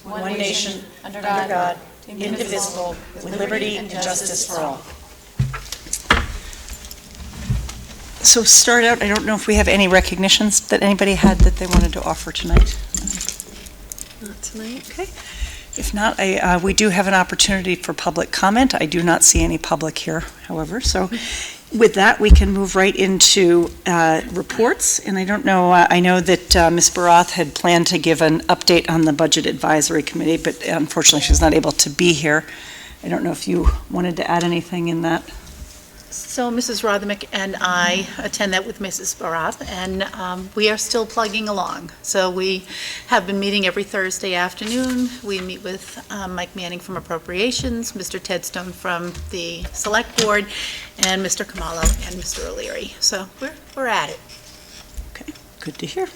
one nation, under God, indivisible, with liberty and justice for all. So start out, I don't know if we have any recognitions that anybody had that they wanted to offer tonight. Not tonight. Okay. If not, we do have an opportunity for public comment. I do not see any public here, however. So with that, we can move right into reports. And I don't know, I know that Ms. Barath had planned to give an update on the Budget Advisory Committee, but unfortunately she's not able to be here. I don't know if you wanted to add anything in that. So Mrs. Rothermick and I attend that with Mrs. Barath, and we are still plugging along. So we have been meeting every Thursday afternoon. We meet with Mike Manning from Appropriations, Mr. Ted Stone from the Select Board, and Mr. Kamalo and Mr. O'Leary. So we're at it. Okay, good to hear.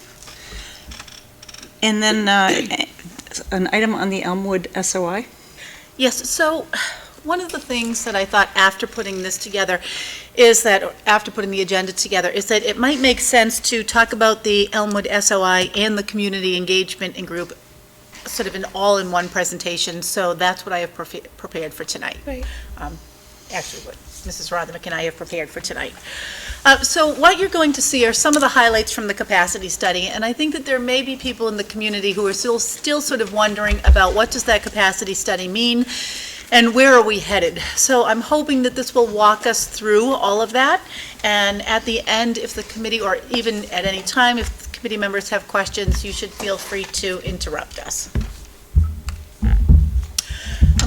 And then an item on the Elmwood SOI. Yes, so one of the things that I thought after putting this together is that, after putting the agenda together, is that it might make sense to talk about the Elmwood SOI and the community engagement and group sort of all in one presentation. So that's what I have prepared for tonight. Right. Actually, what Mrs. Rothermick and I have prepared for tonight. So what you're going to see are some of the highlights from the capacity study, and I think that there may be people in the community who are still sort of wondering about what does that capacity study mean, and where are we headed? So I'm hoping that this will walk us through all of that, and at the end, if the committee, or even at any time, if the committee members have questions, you should feel free to interrupt us.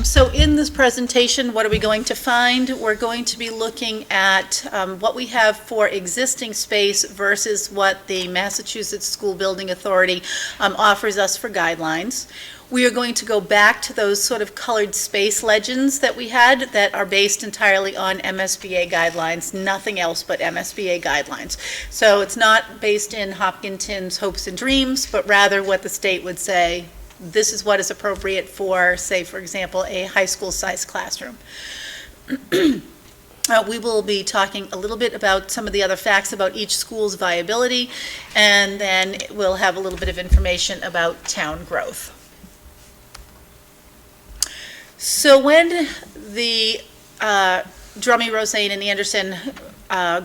So in this presentation, what are we going to find? We're going to be looking at what we have for existing space versus what the Massachusetts School Building Authority offers us for guidelines. We are going to go back to those sort of colored space legends that we had that are based entirely on MSBA guidelines, nothing else but MSBA guidelines. So it's not based in Hopkinton's hopes and dreams, but rather what the state would say, this is what is appropriate for, say, for example, a high school size classroom. We will be talking a little bit about some of the other facts about each school's viability, and then we'll have a little bit of information about town growth. So when the Drummy, Rosane, and Anderson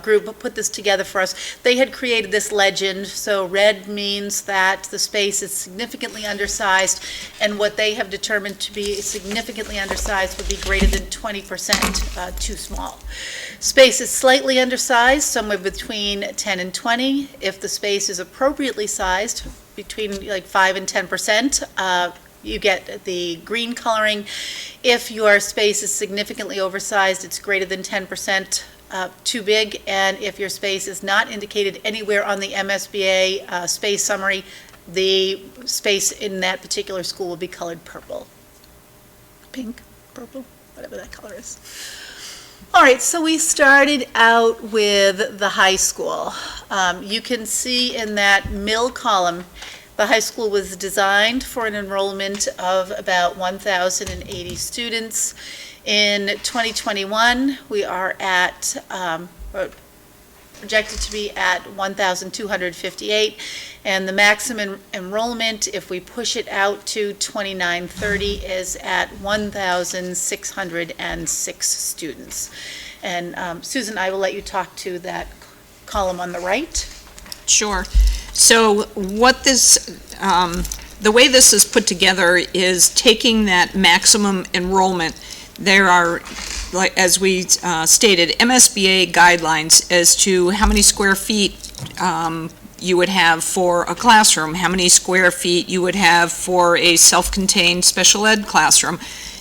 group put this together for us, they had created this legend. So red means that the space is significantly undersized, and what they have determined to be significantly undersized would be greater than 20% too small. Space is slightly undersized, somewhere between 10 and 20. If the space is appropriately sized, between like 5 and 10%, you get the green coloring. If your space is significantly oversized, it's greater than 10% too big, and if your space is not indicated anywhere on the MSBA space summary, the space in that particular school will be colored purple. Pink, purple, whatever that color is. All right, so we started out with the high school. You can see in that middle column, the high school was designed for an enrollment of about 1,080 students. In 2021, we are at, projected to be at 1,258, and the maximum enrollment, if we push it out to 2930, is at 1,606 students. And Susan, I will let you talk to that column on the right. Sure. So what this, the way this is put together is taking that maximum enrollment. There are, like as we stated, MSBA guidelines as to how many square feet you would have for a classroom, how many square feet you would have for a self-contained special ed classroom,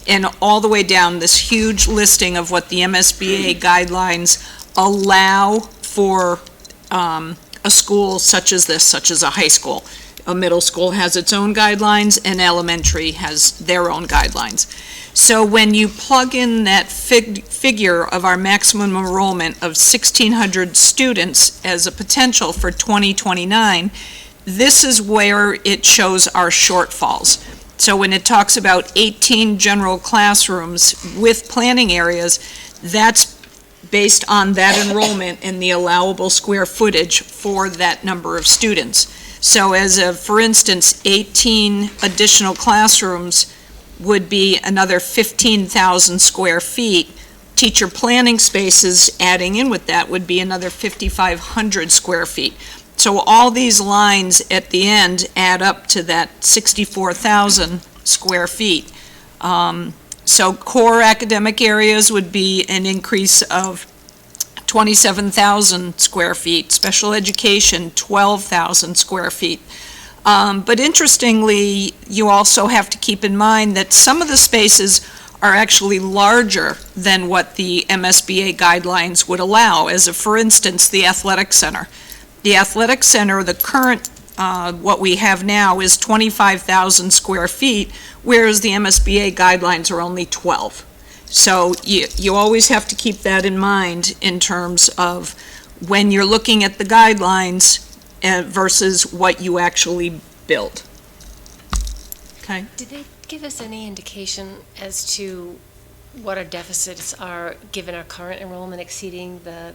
and all the way down this huge listing of what the MSBA guidelines allow for a school such as this, such as a high school. A middle school has its own guidelines, and elementary has their own guidelines. So when you plug in that figure of our maximum enrollment of 1,600 students as a potential for 2029, this is where it shows our shortfalls. So when it talks about 18 general classrooms with planning areas, that's based on that enrollment and the allowable square footage for that number of students. So for instance, 18 additional classrooms would be another 15,000 square feet. Teacher planning spaces, adding in with that, would be another 5,500 square feet. So all these lines at the end add up to that 64,000 square feet. So core academic areas would be an increase of 27,000 square feet, special education, 12,000 square feet. But interestingly, you also have to keep in mind that some of the spaces are actually larger than what the MSBA guidelines would allow, for instance, the athletic center. The athletic center, the current, what we have now is 25,000 square feet, whereas the MSBA guidelines are only 12. So you always have to keep that in mind in terms of when you're looking at the guidelines versus what you actually build. Okay? Did they give us any indication as to what our deficits are, given our current enrollment exceeding the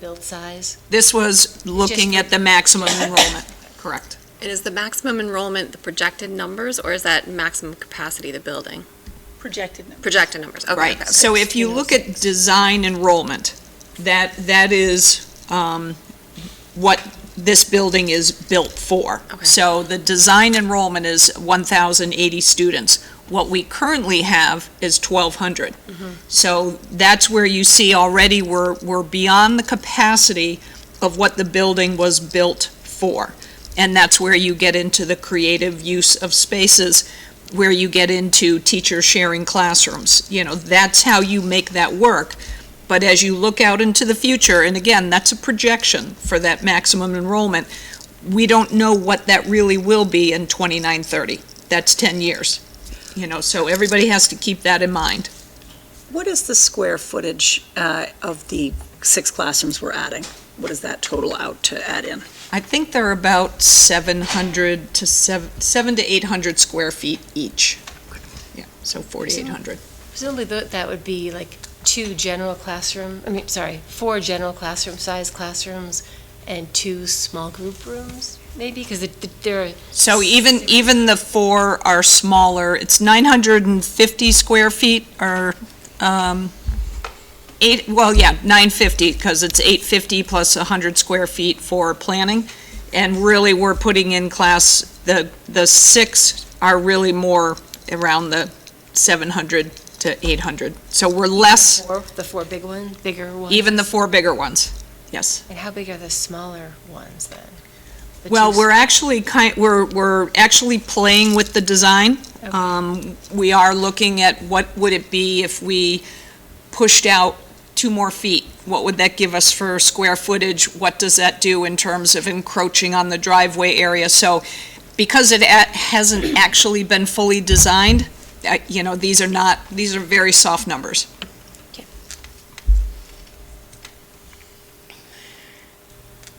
build size? This was looking at the maximum enrollment, correct. And is the maximum enrollment the projected numbers, or is that maximum capacity of the building? Projected numbers. Projected numbers, okay. Right, okay. so if you look at design enrollment, that is what this building is built for. Okay. So the design enrollment is 1,080 students. What we currently have is 1,200. So that's where you see already we're beyond the capacity of what the building was built for. And that's where you get into the creative use of spaces, where you get into teachers sharing classrooms. That's how you make that work. But as you look out into the future, and again, that's a projection for that maximum enrollment, we don't know what that really will be in 29-30. That's 10 years. So everybody has to keep that in mind. What is the square footage of the 6 classrooms we're adding? What does that total out to add in? I think they're about 700 to 800 square feet each. Yeah, so 4,800. Presumably that would be like 4 general classroom size classrooms and 2 small group rooms, maybe, because they're. So even the 4 are smaller. It's 950 square feet, or 950, because it's 850 plus 100 square feet for planning. And really, we're putting in class, the 6 are really more around the 700 to 800. So we're less, The 4 bigger ones? even the 4 bigger ones, yes. And how big are the smaller ones then? The Well, 2 we're actually we're actually playing with the design. Okay. We are looking at what would it be if we pushed out 2 more feet? What would that give us for square footage? What does that do in terms of encroaching on the driveway area? So because it hasn't actually been fully designed, these are very soft numbers.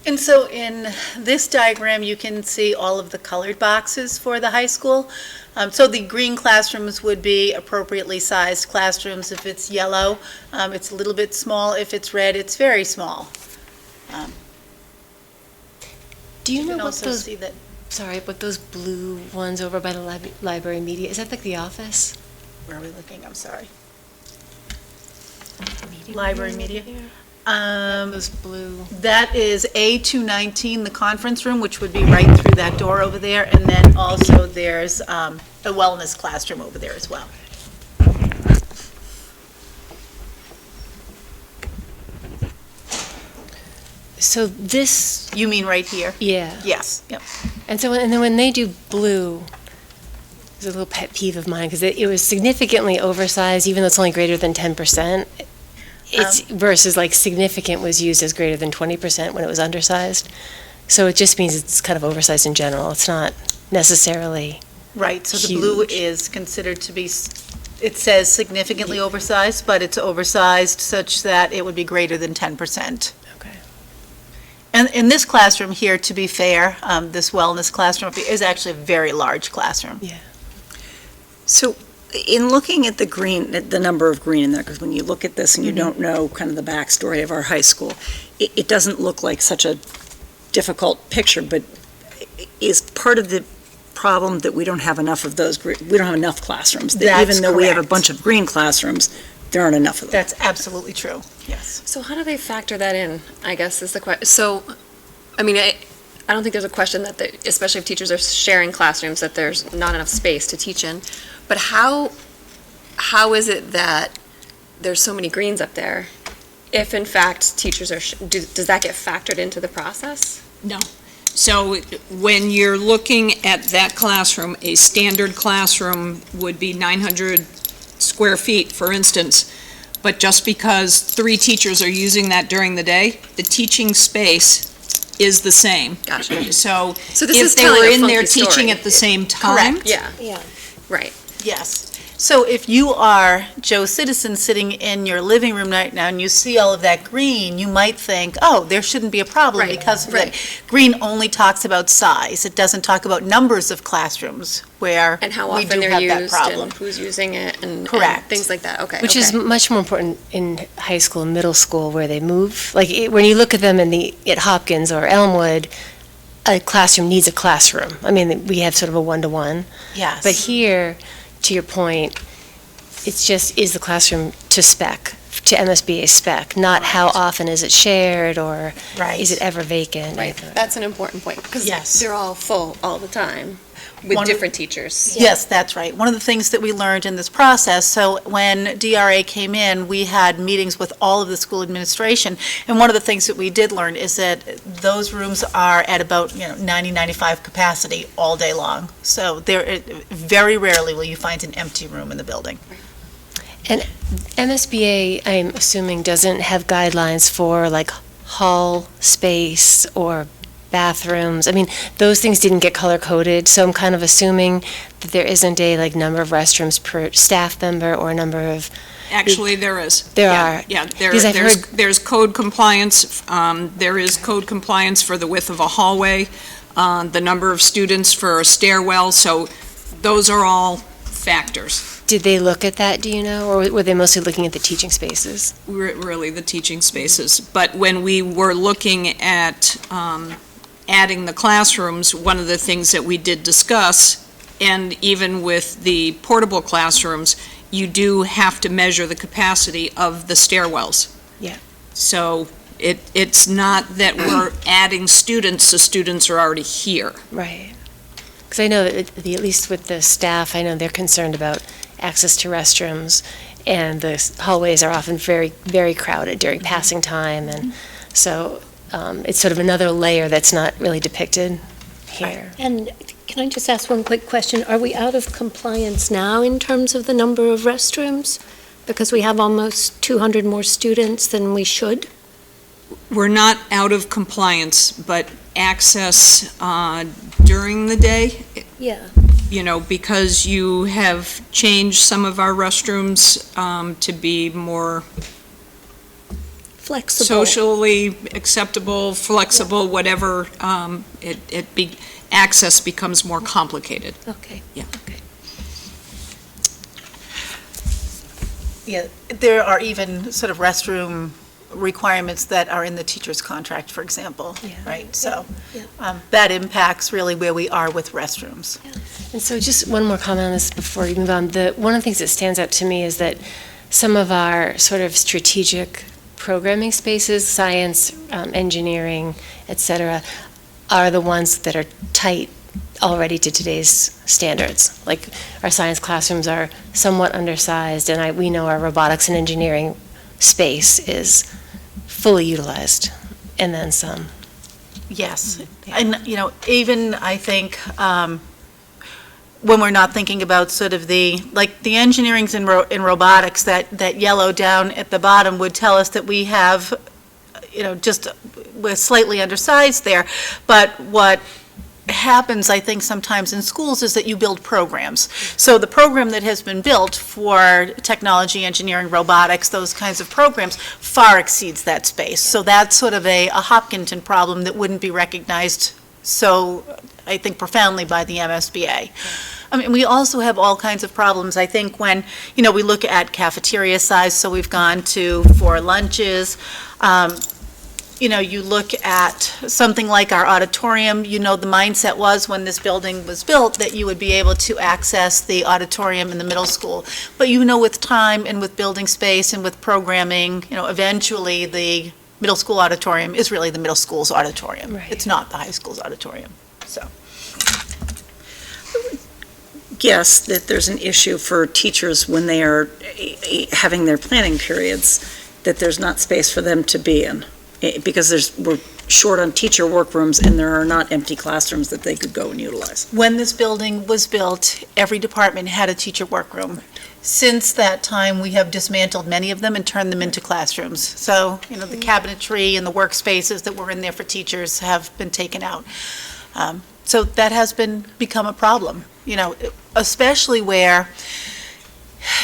And so in this diagram, you can see all of the colored boxes for the high school. So the green classrooms would be appropriately sized classrooms. If it's yellow, it's a little bit small. If it's red, it's very small. Do you know can what also those, see that. sorry, but those blue ones over by the library media, is that like the office? Where are we looking? I'm sorry. Media Library room media? over there? Um, Those blue, That is A219, the conference room, which would be right through that door over there. And then also there's a wellness classroom over there as well. so this, You mean right here? yeah. Yes, yep. And then when they do blue, it's a little pet peeve of mine, because it was significantly oversized, even though it's only greater than 10%. It's versus like significant was used as greater than 20% when it was undersized. So it just means it's kind of oversized in general. It's not necessarily, Right, so the blue Huge. is considered to be, it says significantly oversized, but it's oversized such that it would be greater than 10%. okay. And in this classroom here, to be fair, this wellness classroom is actually a very large classroom. Yeah. So in looking at the green, at the number of green in there, because when you look at this and you don't know kind of the backstory of our high school, it doesn't look like such a difficult picture, but is part of the problem that we don't have enough of those, we don't have enough classrooms. That That's even though we have a correct. bunch of green classrooms, there aren't enough of them. That's absolutely true, yes. So how do they factor that in, I guess, is the question. So, I mean, I don't think there's a question that, especially if teachers are sharing classrooms, that there's not enough space to teach in. But how is it that there's so many greens up there if, in fact, teachers are, does that get factored into the process? No. So when you're looking at that classroom, a standard classroom would be 900 square feet, for instance. But just because 3 teachers are using that during the day, the teaching space is the same. Gotcha. So So this if is they telling were a in there funky teaching story. at the same time. Correct. Yeah, right. Yes. So if you are Joe Citizen sitting in your living room right now and you see all of that green, you might think, oh, there shouldn't be a problem Right, because of right. that. Green only talks about size. It doesn't talk about numbers of classrooms where And how we often do they're have that used problem. and who's using it and Correct. things like that. Okay. Which is okay. much more important in high school and middle school where they move. Like, when you look at them at Hopkins or Elmwood, a classroom needs a classroom. I mean, we have sort of a one-to-one. Yes. But here, to your point, it's just, is the classroom to spec, to MSBA spec, not how often is it shared, or Right. is it ever vacant? Right, that's an important point, because Yes. they're all full all the time with One of- different teachers. Yes, that's right. One of the things that we learned in this process, so when DRA came in, we had meetings with all of the school administration, and one of the things that we did learn is that those rooms are at about, 90, 95 capacity all day long. So there, very rarely will you find an empty room in the building. And MSBA, I'm assuming, doesn't have guidelines for like hall space or bathrooms. I mean, those things didn't get color-coded, so I'm kind of assuming that there isn't a like number of restrooms per staff member or a number of, Actually, there is. There Yeah, are. Yeah, Because I've heard- there's code compliance. There is code compliance for the width of a hallway, the number of students for a stairwell, so those are all factors. did they look at that, do you know? Or were they mostly looking at the teaching spaces? Really, the teaching spaces. But when we were looking at adding the classrooms, one of the things that we did discuss, and even with the portable classrooms, you do have to measure the capacity of the stairwells. Yeah. So it's not that we're adding students, the students are already here. Right. Because I know that, at least with the staff, I know they're concerned about access to restrooms, and the hallways are often very, very crowded during passing time, and so it's sort of another layer that's not really depicted here. And can I just ask one quick question? Are we out of compliance now in terms of the number of restrooms? Because we have almost 200 more students than we should? We're not out of compliance, but access during the day, Yeah. because you have changed some of our restrooms to be more Flexible. socially acceptable, flexible, whatever, access becomes more complicated. Okay. Yeah. Okay. Yeah, there are even sort of restroom requirements that are in the teacher's contract, for example, Yeah. right? So Yeah. that impacts really where we are with restrooms. And so just one more comment on this before you move on. One of the things that stands out to me is that some of our sort of strategic programming spaces, science, engineering, et cetera, are the ones that are tight already to today's standards. Like, our science classrooms are somewhat undersized, and we know our robotics and engineering space is fully utilized, and then some. Yes, and, even I think when we're not thinking about sort of the engineerings in robotics, that yellow down at the bottom would tell us that we have, we're slightly undersized there, but what happens, I think, sometimes in schools is that you build programs. So the program that has been built for technology, engineering, robotics, those kinds of programs far exceeds that space. So that's sort of a Hopkinton problem that wouldn't be recognized so, I think, profoundly by the MSBA. I mean, we also have all kinds of problems, I think, when, we look at cafeteria size, so we've gone to 4 lunches. you look at something like our auditorium, the mindset was when this building was built that you would be able to access the auditorium in the middle school. But with time and with building space and with programming, eventually the middle school auditorium is really the middle school's auditorium. Right. It's not the high school's auditorium, so. Guess that there's an issue for teachers when they are having their planning periods, that there's not space for them to be in. Because we're short on teacher workrooms and there are not empty classrooms that they could go and utilize. When this building was built, every department had a teacher workroom. Since that time, we have dismantled many of them and turned them into classrooms. So, the cabinetry and the workspaces that were in there for teachers have been taken out. So that has become a problem, especially where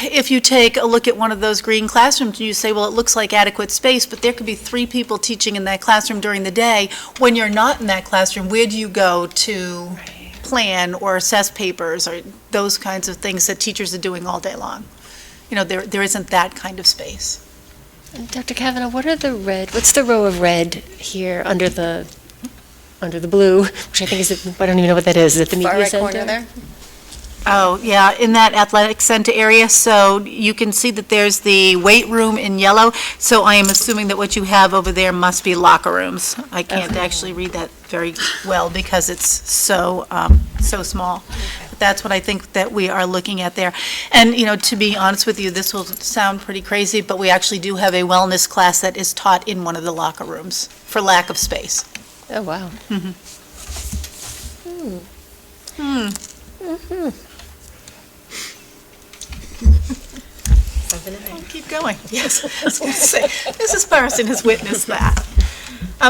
if you take a look at one of those green classrooms and you say, well, it looks like adequate space, but there could be 3 people teaching in that classroom during the day. When you're not in that classroom, where do you go to plan or assess papers or those kinds of things that teachers are doing all day long? There isn't that kind of space. Dr. Kavanaugh, what's the row of red here under the blue, which I think I don't even know what that is. Is it the media Far right center? corner there? Oh, yeah, in that athletic center area, so you can see that there's the weight room in yellow, so I am assuming that what you have over there must be locker rooms. I can't actually read that very well because it's so small. But that's what I think that we are looking at there. And, to be honest with you, this will sound pretty crazy, but we actually do have a wellness class that is taught in one of the locker rooms for lack of space. Oh, wow. Keep going. Yes, I was going to say, Mrs. Parson has witnessed that.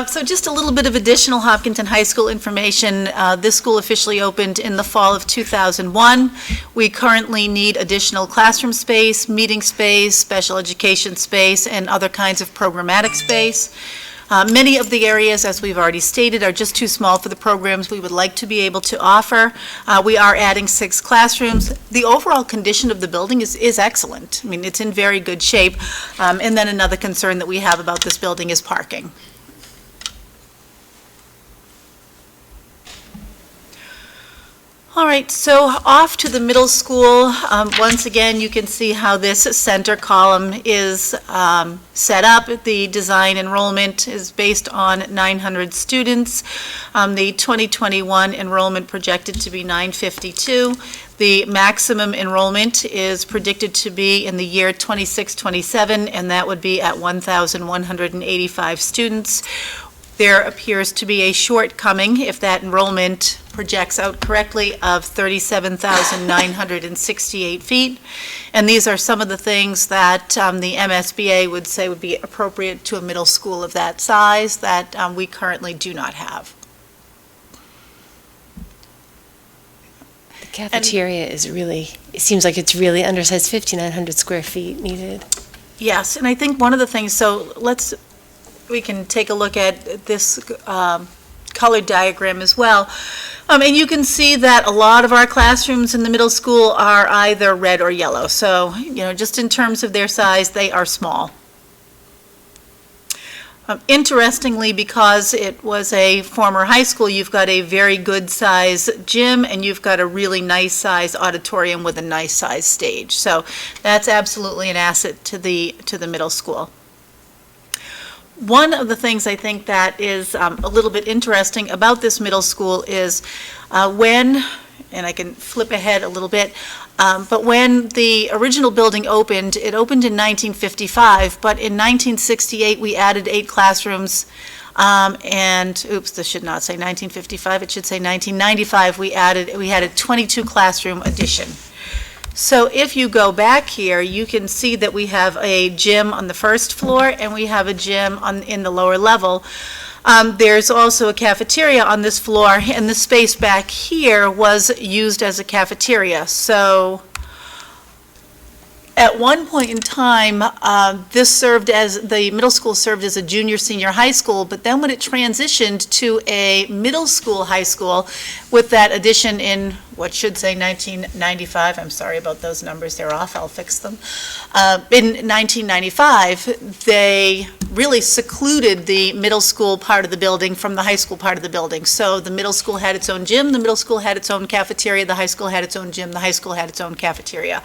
So just a little bit of additional Hopkinton High School information. This school officially opened in the fall of 2001. We currently need additional classroom space, meeting space, special education space, and other kinds of programmatic space. Many of the areas, as we've already stated, are just too small for the programs we would like to be able to offer. We are adding 6 classrooms. The overall condition of the building is excellent. I mean, it's in very good shape. And then another concern that we have about this building is parking. All right, so off to the middle school. Once again, you can see how this center column is set up. The design enrollment is based on 900 students. The 2021 enrollment projected to be 952. The maximum enrollment is predicted to be in the year 26-27, and that would be at 1,185 students. There appears to be a shortcoming, if that enrollment projects out correctly, of 37,968 feet. And these are some of the things that the MSBA would say would be appropriate to a middle school of that size that we currently do not have. The cafeteria is really, it seems like it's really undersized, 5,900 square feet needed. Yes, and I think one of the things, so we can take a look at this colored diagram as well. And you can see that a lot of our classrooms in the middle school are either red or yellow. So, just in terms of their size, they are small. Interestingly, because it was a former high school, you've got a very good size gym and you've got a really nice size auditorium with a nice size stage. So that's absolutely an asset to the middle school. One of the things I think that is a little bit interesting about this middle school is and I can flip ahead a little bit, but when the original building opened, it opened in 1955, but in 1968 we added 8 classrooms, and oops, this should not say 1955, it should say 1995, we had a 22 classroom addition. So if you go back here, you can see that we have a gym on the first floor and we have a gym in the lower level. There's also a cafeteria on this floor, and the space back here was used as a cafeteria. So at one point in time, the middle school served as a junior senior high school, but then when it transitioned to a middle school high school with that addition in what should say 1995, I'm sorry about those numbers, they're off, I'll fix them. In 1995, they really secluded the middle school part of the building from the high school part of the building. So the middle school had its own gym, the middle school had its own cafeteria, the high school had its own gym, the high school had its own cafeteria.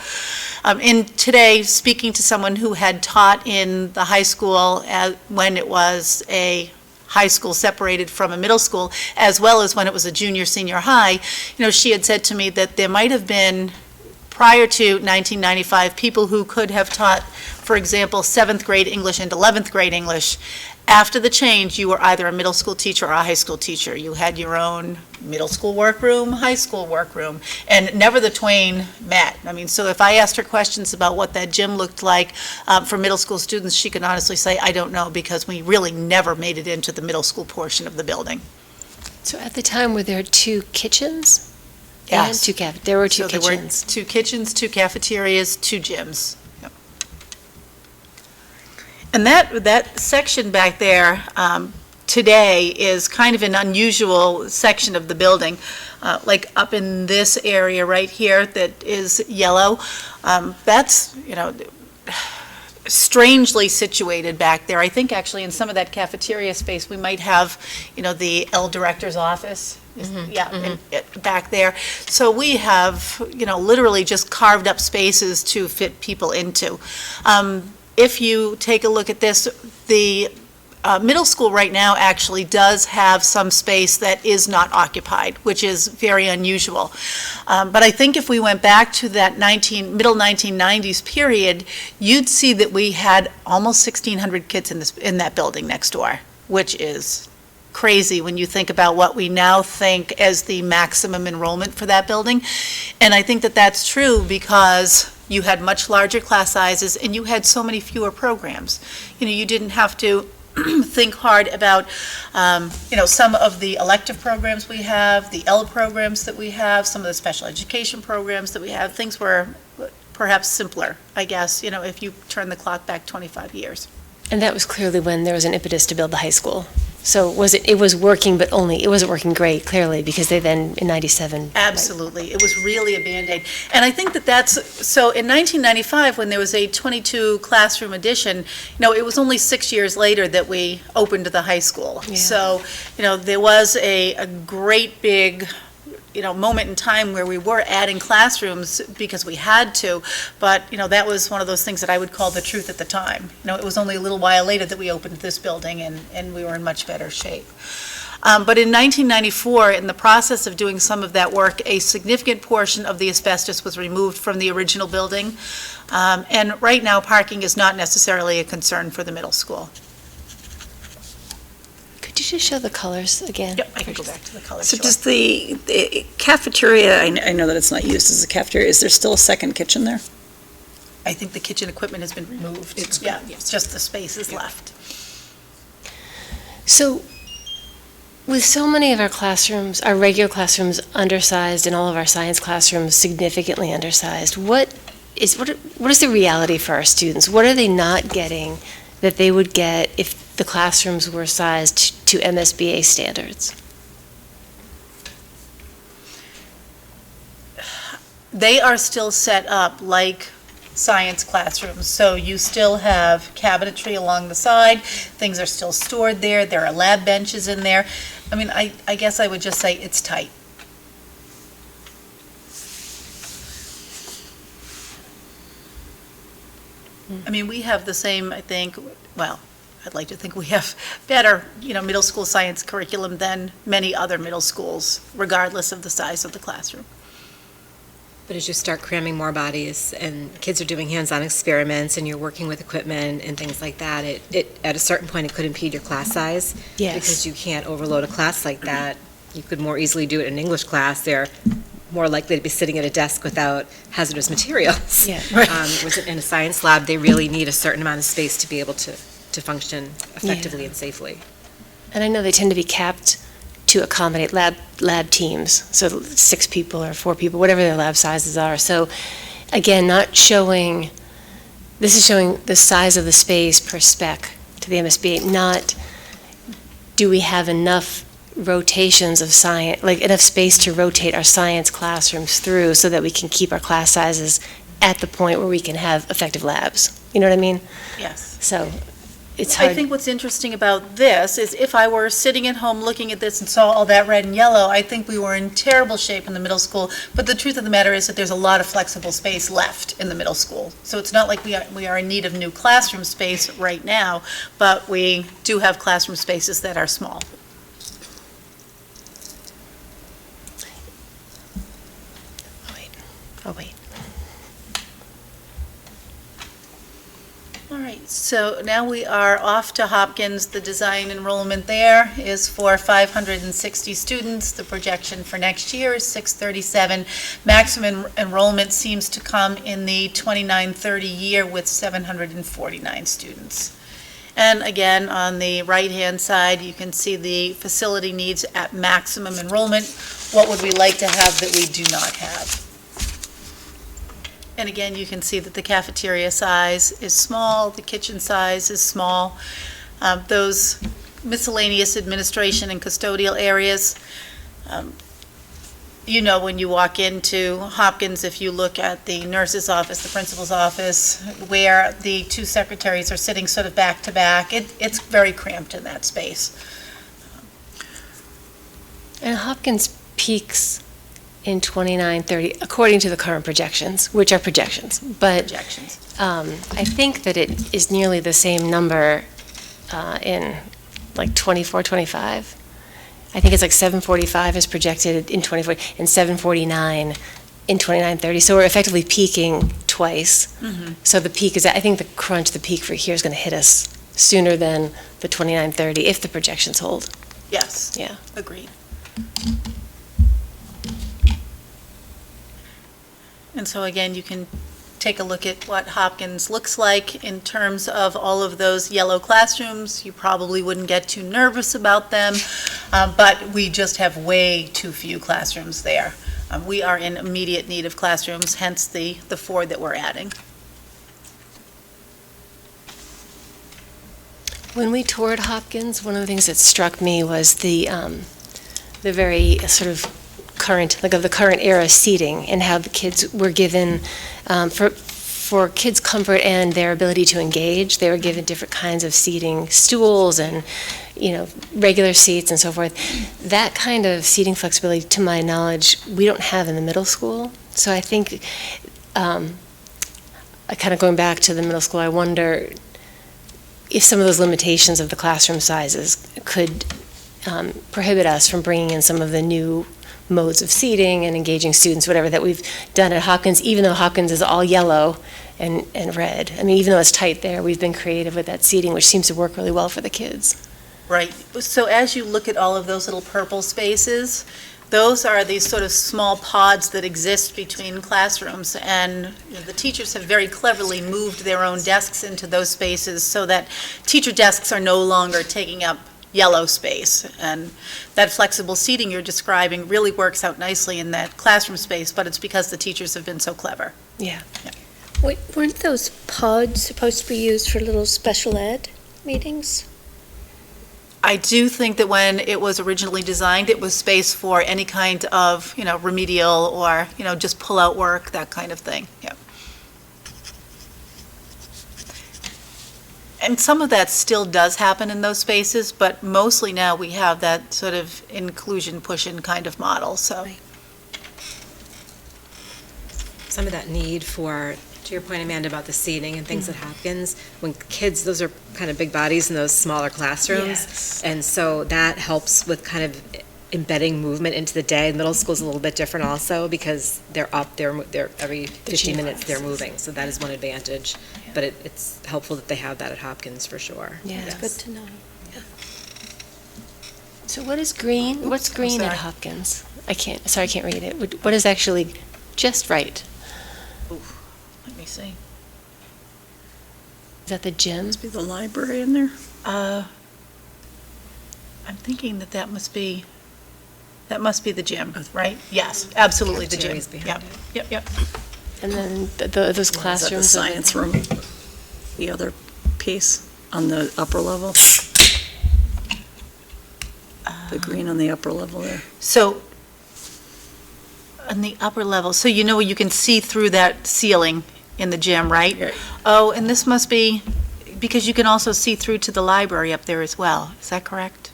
And today, speaking to someone who had taught in the high school when it was a high school separated from a middle school, as well as when it was a junior, senior high, she had said to me that there might have been, prior to 1995, people who could have taught, for example, 7th grade English and 11th grade English. After the change, you were either a middle school teacher or a high school teacher. You had your own middle school workroom, high school workroom, and never the twain met. I mean, so if I asked her questions about what that gym looked like for middle school students, she could honestly say, I don't know, because we really never made it into the middle school portion of the building. So at the time, were there 2 kitchens? Yes. And there were 2 So kitchens. there were 2 kitchens, 2 cafeterias, 2 gyms. Yep. And that section back there today is kind of an unusual section of the building. Like up in this area right here that is yellow, that's, strangely situated back there. I think actually in some of that cafeteria space, we might have, the L director's office. Back there. So we have, literally just carved up spaces to fit people into. If you take a look at this, the middle school right now actually does have some space that is not occupied, which is very unusual. But I think if we went back to that middle 1990s period, you'd see that we had almost 1,600 kids in that building next door, which is crazy when you think about what we now think as the maximum enrollment for that building. And I think that that's true because you had much larger class sizes and you had so many fewer programs. You didn't have to think hard about, some of the elective programs we have, the L programs that we have, some of the special education programs that we have. Things were perhaps simpler, I guess, if you turn the clock back 25 years. And that was clearly when there was an impetus to build the high school. So it was working, but it wasn't working great, clearly, because they then, in 97. Absolutely. It was really a Band-Aid. And I think so in 1995, when there was a 22 classroom addition, it was only 6 years later that we opened the high school. Yeah. So, there was a great big moment in time where we were adding classrooms because we had to, but, that was one of those things that I would call the truth at the time. It was only a little while later that we opened this building and we were in much better shape. But in 1994, in the process of doing some of that work, a significant portion of the asbestos was removed from the original building. And right now, parking is not necessarily a concern for the middle school. Could you just show the colors again? Yep, I can go back to the color. So sure. does the cafeteria, I know that it's not used as a cafeteria, is there still a second kitchen there? I think the kitchen equipment has been removed. It's just the space is left. So, with so many of our classrooms, our regular classrooms undersized and all of our science classrooms significantly undersized, what is the reality for our students? What are they not getting that they would get if the classrooms were sized to MSBA standards? They are still set up like science classrooms, so you still have cabinetry along the side, things are still stored there, there are lab benches in there. I mean, I guess I would just say it's tight. I mean, we have the same, I think, well, I'd like to think we have better, middle school science curriculum than many other middle schools, regardless of the size of the classroom. But as you start cramming more bodies and kids are doing hands-on experiments and you're working with equipment and things like that, it at a certain point it could impede your class size. Yes. Because you can't overload a class like that. You could more easily do it in English class. They're more likely to be sitting at a desk without hazardous materials. Yeah. In a science lab, they really need a certain amount of space to be able to function effectively and safely. And I know they tend to be capped to accommodate lab teams, so 6 people or 4 people, whatever their lab sizes are. So again, this is showing the size of the space per spec to the MSBA, not do we have enough rotations of science, like enough space to rotate our science classrooms through so that we can keep our class sizes at the point where we can have effective labs. You know what I mean? Yes. So it's I hard. think what's interesting about this is if I were sitting at home looking at this and saw all that red and yellow, I think we were in terrible shape in the middle school. But the truth of the matter is that there's a lot of flexible space left in the middle school. So it's not like we are in need of new classroom space right now, but we do have classroom spaces that are small. Oh, wait. All right, so now we are off to Hopkins. The design enrollment there is for 560 students. The projection for next year is 637. Maximum enrollment seems to come in the 29-30 year with 749 students. And again, on the right-hand side, you can see the facility needs at maximum enrollment. What would we like to have that we do not have? And again, you can see that the cafeteria size is small, the kitchen size is small. Those miscellaneous administration and custodial areas, you know, when you walk into Hopkins, if you look at the nurse's office, the principal's office, where the two secretaries are sitting sort of back to back, it's very cramped in that space. And Hopkins peaks in 29-30, according to the current projections, which are projections. But Projections. I think that it is nearly the same number in like 24-25. I think it's like 745 is projected in 24 and 749 in 29-30. So we're effectively peaking twice. Mm-hmm. So the peak is, I think the peak for here is going to hit us sooner than the 29-30 if the projections hold. Yes. Yeah. Agreed. And so again, you can take a look at what Hopkins looks like in terms of all of those yellow classrooms. You probably wouldn't get too nervous about them, but we just have way too few classrooms there. We are in immediate need of classrooms, hence the 4 that we're adding. When we toured Hopkins, one of the things that struck me was the very sort of current, like of the current era seating and how the kids were given, for kids' comfort and their ability to engage, they were given different kinds of seating, stools and, you know, regular seats and so forth. That kind of seating flexibility, to my knowledge, we don't have in the middle school. So I think, kind of going back to the middle school, I wonder if some of those limitations of the classroom sizes could prohibit us from bringing in some of the new modes of seating and engaging students, whatever, that we've done at Hopkins, even though Hopkins is all yellow and red. I mean, even though it's tight there, we've been creative with that seating, which seems to work really well for the kids. Right. So as you look at all of those little purple spaces, those are these sort of small pods that exist between classrooms, and you know, the teachers have very cleverly moved their own desks into those spaces so that teacher desks are no longer taking up yellow space. And that flexible seating you're describing really works out nicely in that classroom space, but it's because the teachers have been so clever. Yeah. Wait, weren't those pods supposed to be used for little special ed meetings? I do think that when it was originally designed, it was space for any kind of, you know, remedial or, you know, just pull-out work, that kind of thing, yeah. And some of that still does happen in those spaces, but mostly now we have that sort of inclusion push-in kind of model, so. Right. Some of that need for, to your point, Amanda, about the seating and things at Hopkins, when kids, those are kind of big bodies in those smaller classrooms. Yes. And so that helps with kind of embedding movement into the day. Middle school's a little bit different also because they're up, they're every 15 minutes they're moving. So that is one advantage. But it's helpful that they have that at Hopkins for sure. Yeah. It's good to know. So what is green? What's green at sorry. Hopkins? I can't read it. What is actually just right? Let me see. Is that the gym? Must be the library in there. I'm thinking that must be the gym, right? Yes, absolutely the gym. Cafeteria's behind Yep, it. yep. And then those Is that the classrooms? science room, the other piece on the upper level? the green on the upper level there. So, on the upper level, so you know you can see through that ceiling in the gym, right? Right. Oh, and this must be, because you can also see through to the library up there as well. Is that correct?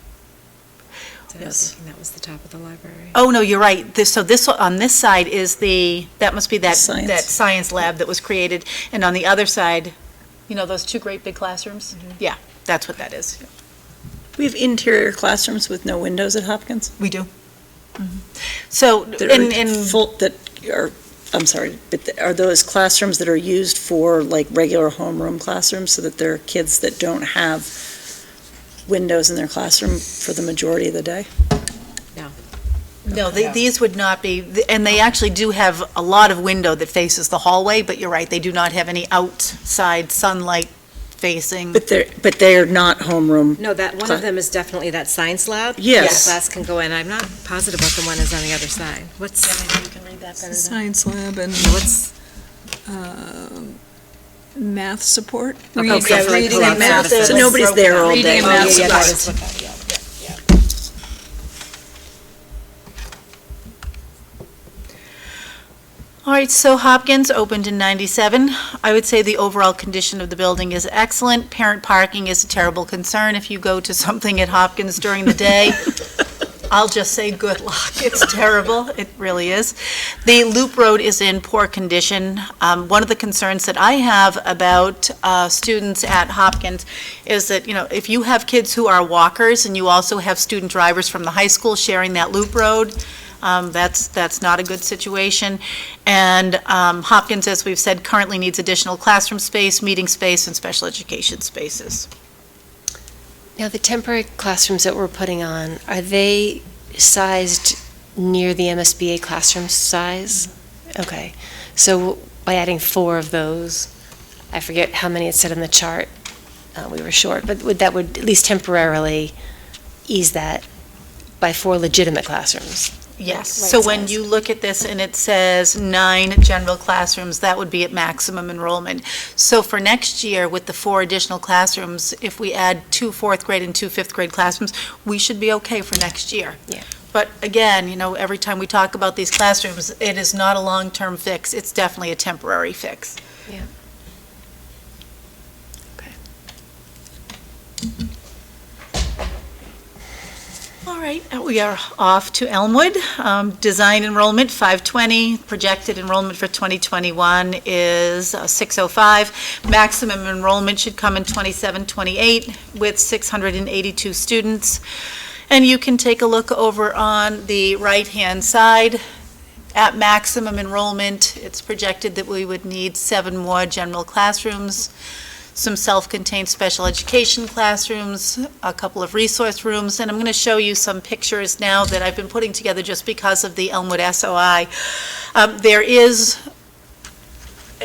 So I was thinking that was the top of the library. Oh, no, you're right. So this, on this side is that must be that Science. science lab that was created. And on the other side, you know, those two great big classrooms? Yeah, that's what that is. We have interior classrooms with no windows at Hopkins. We do. So, That are I'm sorry, but are those classrooms that are used for like regular homeroom classrooms so that there are kids that don't have windows in their classroom for the majority of the day? No, these would not be, and they actually do have a lot of window that faces the hallway, but you're right, they do not have any outside sunlight facing. But they're not homeroom. No, that, one of them is definitely that science lab. Yes. The class can go in. I'm not positive what the one is on the other side. What's, You can read that better than. Science lab and what's, math support. Okay, Reading- so for like reading pull-out and math. services. So nobody's there all Reading day. and oh, math yeah, that support. is what that, yeah. All right, so Hopkins opened in '97. I would say the overall condition of the building is excellent. Parent parking is a terrible concern. If you go to something at Hopkins during the day, I'll just say good luck. It's terrible. It really is. The loop road is in poor condition. One of the concerns that I have about students at Hopkins is that, you know, if you have kids who are walkers and you also have student drivers from the high school sharing that loop road, that's not a good situation. And Hopkins, as we've said, currently needs additional classroom space, meeting space, and special education spaces. Now, the temporary classrooms that we're putting on, are they sized near the MSBA classroom size? Okay, so by adding 4 of those, I forget how many it said on the chart, we were short, but that would at least temporarily ease that by 4 legitimate classrooms. Yes, Right so when size. you look at this and it says 9 general classrooms, that would be at maximum enrollment. So for next year, with the 4 additional classrooms, if we add 2 fourth grade and 2 fifth grade classrooms, we should be okay for next year. Yeah. But again, you know, every time we talk about these classrooms, it is not a long-term fix, it's definitely a temporary fix. Yeah. Okay. All right, we are off to Elmwood. Design enrollment, 520. Projected enrollment for 2021 is 605. Maximum enrollment should come in 27-28 with 682 students. And you can take a look over on the right-hand side. At maximum enrollment, it's projected that we would need 7 more general classrooms, some self-contained special education classrooms, a couple of resource rooms, and I'm going to show you some pictures now that I've been putting together just because of the Elmwood SOI. There is,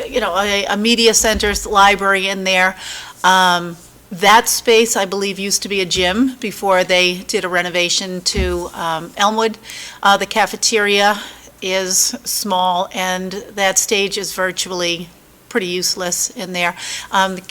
you know, a media center's library in there. That space, I believe, used to be a gym before they did a renovation to Elmwood. The cafeteria is small, and that stage is virtually pretty useless in there. The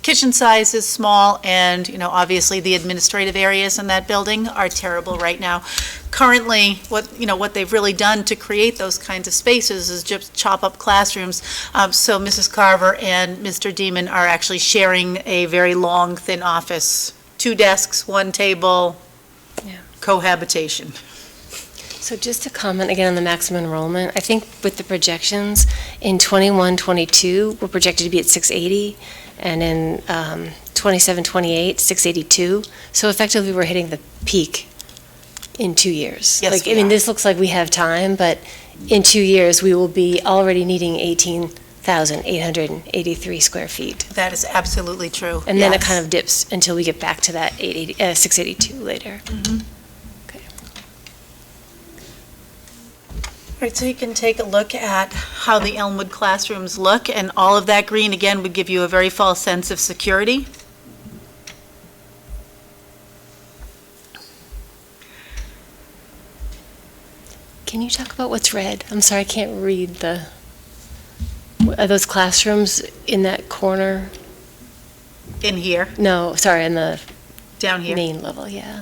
kitchen size is small, and, you know, obviously the administrative areas in that building are terrible right now. Currently, what they've really done to create those kinds of spaces is just chop up classrooms. So Mrs. Carver and Mr. Deeman are actually sharing a very long, thin office. 2 desks, 1 table, Yeah. cohabitation. So just to comment again on the maximum enrollment, I think with the projections, in 21-22, we're projected to be at 680, and in 27-28, 682. So effectively, we're hitting the peak in 2 years. Yes, Like, we I mean, are. this looks like we have time, but in 2 years, we will be already needing 18,883 square feet. That is absolutely true. And then it Yes. kind of dips until we get back to that 682 later. All right, so you can take a look at how the Elmwood classrooms look, and all of that green, again, would give you a very false sense of security. Can you talk about what's red? I'm sorry, I can't read the, are those classrooms in that corner? In here, No, sorry, in the down here. main level, yeah.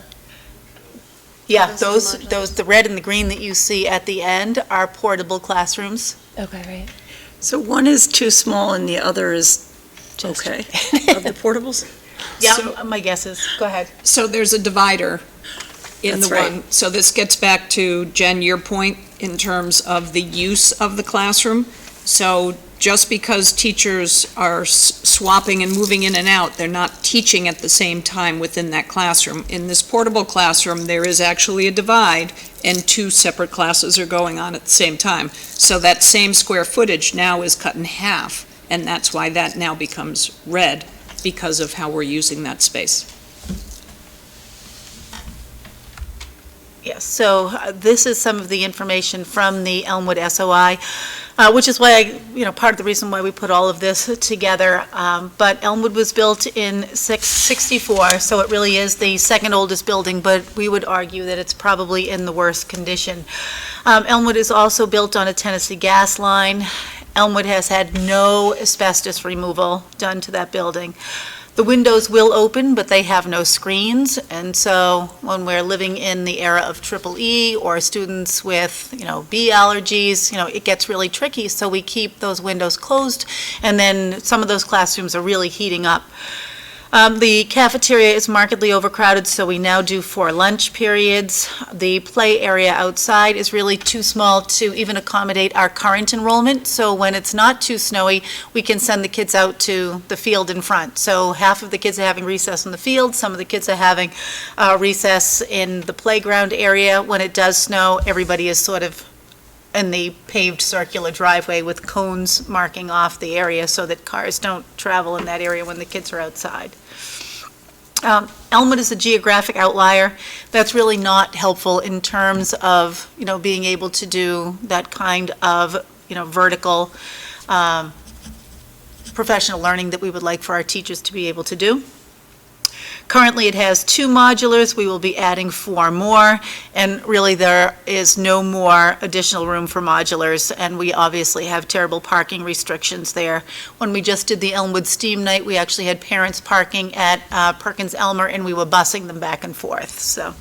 Yeah, Those are those, the red and the green that you see at the end are portable classrooms. Okay, right. So one is too small and the other is Just- okay, of the portables? Yeah, So- my guess is, go ahead. So there's a divider in the That's right. one. So this gets back to, Jen, your point in terms of the use of the classroom. So just because teachers are swapping and moving in and out, they're not teaching at the same time within that classroom. In this portable classroom, there is actually a divide, and two separate classes are going on at the same time. So that same square footage now is cut in half, and that's why that now becomes red, because of how we're using that space. Yes, so this is some of the information from the Elmwood SOI, which is why part of the reason why we put all of this together. But Elmwood was built in 1964, so it really is the second oldest building, but we would argue that it's probably in the worst condition. Elmwood is also built on a Tennessee gas line. Elmwood has had no asbestos removal done to that building. The windows will open, but they have no screens, and so when we're living in the era of EEE or students with, bee allergies, it gets really tricky, so we keep those windows closed, and then some of those classrooms are really heating up. The cafeteria is markedly overcrowded, so we now do 4 lunch periods. The play area outside is really too small to even accommodate our current enrollment, so when it's not too snowy, we can send the kids out to the field in front. So half of the kids are having recess in the field, some of the kids are having recess in the playground area. When it does snow, everybody is sort of in the paved circular driveway with cones marking off the area so that cars don't travel in that area when the kids are outside. Elmwood is a geographic outlier. That's really not helpful in terms of, being able to do that kind of, vertical professional learning that we would like for our teachers to be able to do. Currently, it has 2 modulars. We will be adding 4 more, and really there is no more additional room for modulars, and we obviously have terrible parking restrictions there. When we just did the Elmwood STEAM night, we actually had parents parking at Perkins Elmer, and we were busing them back and forth, so.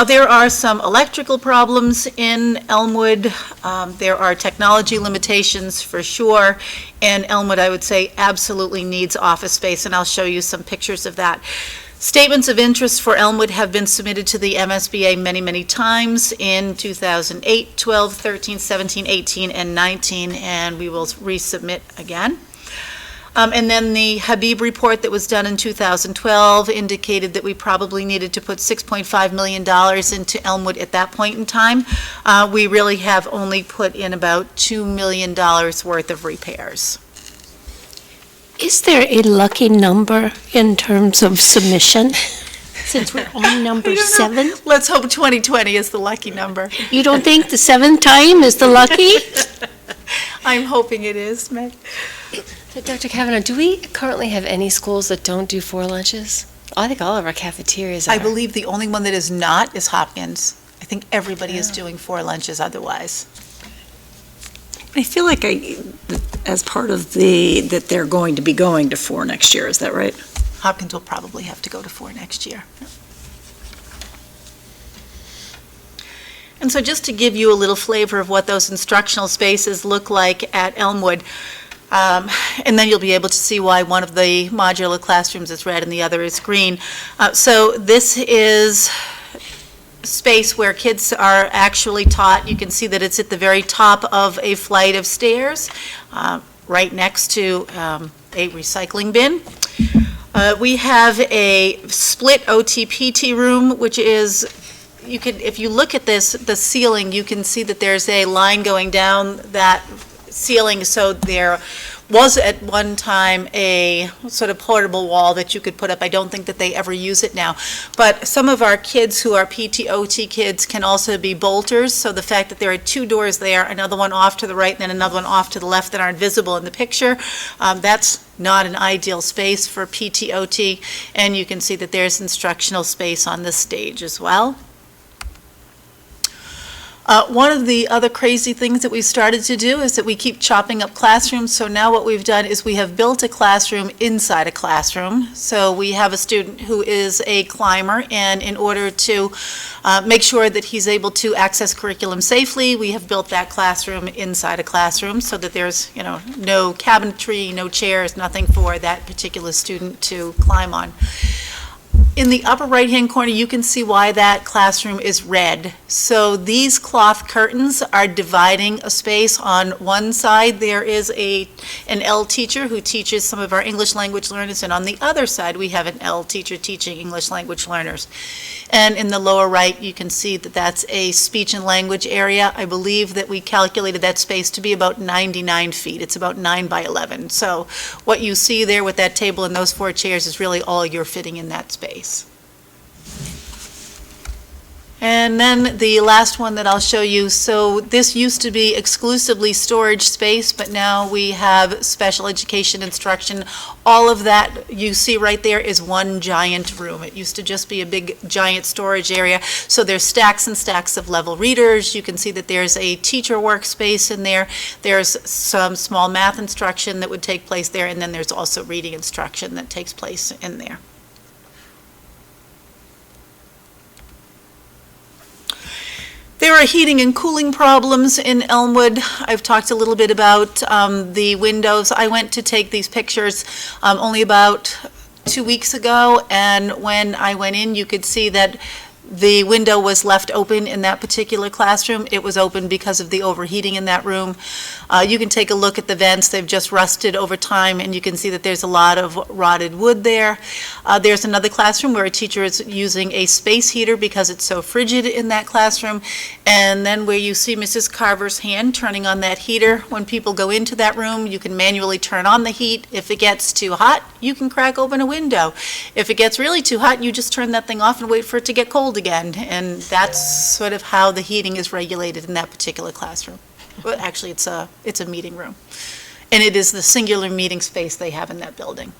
There are some electrical problems in Elmwood. There are technology limitations for sure. And Elmwood, I would say, absolutely needs office space, and I'll show you some pictures of that. Statements of interest for Elmwood have been submitted to the MSBA many, many times in 2008, 12, 13, 17, 18, and 19, and we will resubmit again. And then the Habib report that was done in 2012 indicated that we probably needed to put $6.5 million into Elmwood at that point in time. We really have only put in about $2 million worth of repairs. Is there a lucky number in terms of submission? Since we're on number 7? Let's hope 2020 is the lucky number. You don't think the 7th time is the lucky? I'm hoping it is, Meg. So, Dr. Kavanaugh, do we currently have any schools that don't do 4 lunches? I think all of our cafeterias are. I believe the only one that is not is Hopkins. I think everybody is doing 4 lunches otherwise. I feel like as part of that they're going to be going to 4 next year, is that right? Hopkins will probably have to go to 4 next year. And so just to give you a little flavor of what those instructional spaces look like at Elmwood, and then you'll be able to see why one of the modular classrooms is red and the other is green. So this is space where kids are actually taught. You can see that it's at the very top of a flight of stairs, right next to a recycling bin. We have a split OT-PT room, which is, if you look at this, the ceiling, you can see that there's a line going down that ceiling, so there was at one time a sort of portable wall that you could put up. I don't think that they ever use it now. But some of our kids who are PT-OT kids can also be bolters, so the fact that there are 2 doors there, another one off to the right and then another one off to the left that aren't visible in the picture, that's not an ideal space for PT-OT, and you can see that there's instructional space on this stage as well. One of the other crazy things that we've started to do is that we keep chopping up classrooms. So now what we've done is we have built a classroom inside a classroom. So we have a student who is a climber, and in order to make sure that he's able to access curriculum safely, we have built that classroom inside a classroom so that there's, no cabinetry, no chairs, nothing for that particular student to climb on. In the upper right-hand corner, you can see why that classroom is red. So these cloth curtains are dividing a space. On one side, there is an L teacher who teaches some of our English language learners, and on the other side, we have an L teacher teaching English language learners. And in the lower right, you can see that that's a speech and language area. I believe that we calculated that space to be about 99 feet. It's about 9 by 11. So what you see there with that table and those 4 chairs is really all you're fitting in that space. And then the last one that I'll show you, so this used to be exclusively storage space, but now we have special education instruction. All of that you see right there is one giant room. It used to just be a big giant storage area. So there's stacks and stacks of level readers. You can see that there's a teacher workspace in there. There's some small math instruction that would take place there, and then there's also reading instruction that takes place in there. There are heating and cooling problems in Elmwood. I've talked a little bit about the windows. I went to take these pictures only about 2 weeks ago, and when I went in, you could see that the window was left open in that particular classroom. It was open because of the overheating in that room. You can take a look at the vents. They've just rusted over time, and you can see that there's a lot of rotted wood there. There's another classroom where a teacher is using a space heater because it's so frigid in that classroom. And then where you see Mrs. Carver's hand turning on that heater, when people go into that room, you can manually turn on the heat. If it gets too hot, you can crack open a window. If it gets really too hot, you just turn that thing off and wait for it to get cold again. And that's sort of how the heating is regulated in that particular classroom. Well, actually, it's a meeting room. And it is the singular meeting space they have in that building.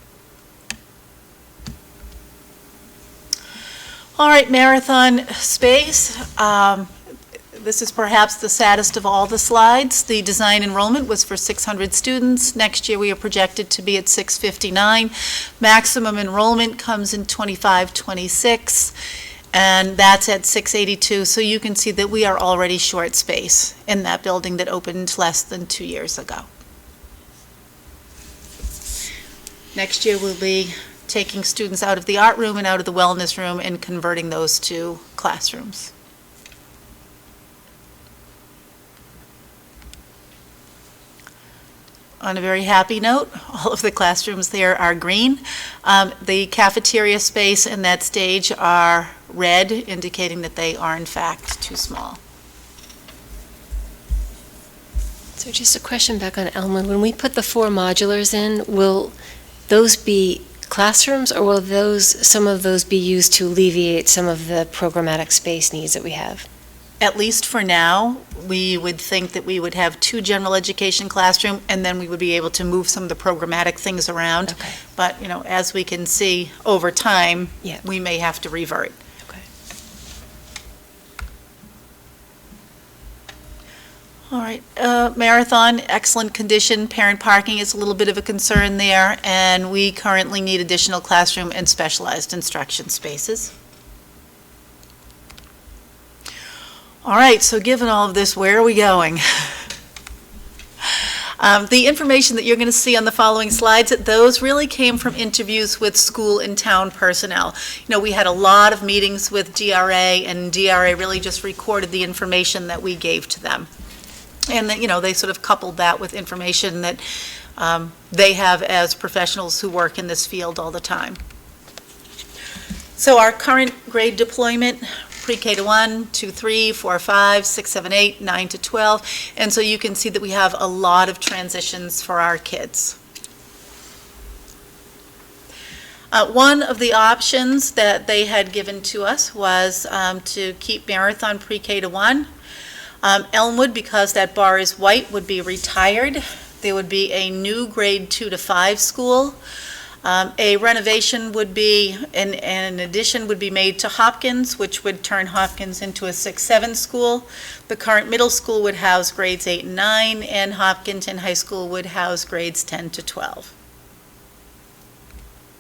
All right, marathon space. This is perhaps the saddest of all the slides. The design enrollment was for 600 students. Next year, we are projected to be at 659. Maximum enrollment comes in 25-26. And that's at 682, so you can see that we are already short space in that building that opened less than 2 years ago. Next year, we'll be taking students out of the art room and out of the wellness room and converting those to classrooms. On a very happy note, all of the classrooms there are green. The cafeteria space and that stage are red, indicating that they are in fact too small. So just a question back on Elmwood. When we put the 4 modulars in, will those be classrooms, or will some of those be used to alleviate some of the programmatic space needs that we have? At least for now, we would think that we would have 2 general education classroom, and then we would be able to move some of the programmatic things around. Okay. But, as we can see over time, Yeah. we may have to revert. Okay. All right, Marathon, excellent condition. Parent parking is a little bit of a concern there, and we currently need additional classroom and specialized instruction spaces. All right, so given all of this, where are we going? The information that you're going to see on the following slides, those really came from interviews with school and town personnel. We had a lot of meetings with DRA, and DRA really just recorded the information that we gave to them. And they sort of coupled that with information that they have as professionals who work in this field all the time. So our current grade deployment, pre-K to 1, 2, 3, 4, 5, 6, 7, 8, 9 to 12. And so you can see that we have a lot of transitions for our kids. One of the options that they had given to us was to keep Marathon pre-K to 1. Elmwood, because that bar is white, would be retired. There would be a new grade 2 to 5 school. A renovation would be, an addition would be made to Hopkins, which would turn Hopkins into a 6-7 school. The current middle school would house grades 8 and 9, and Hopkinton High School would house grades 10 to 12.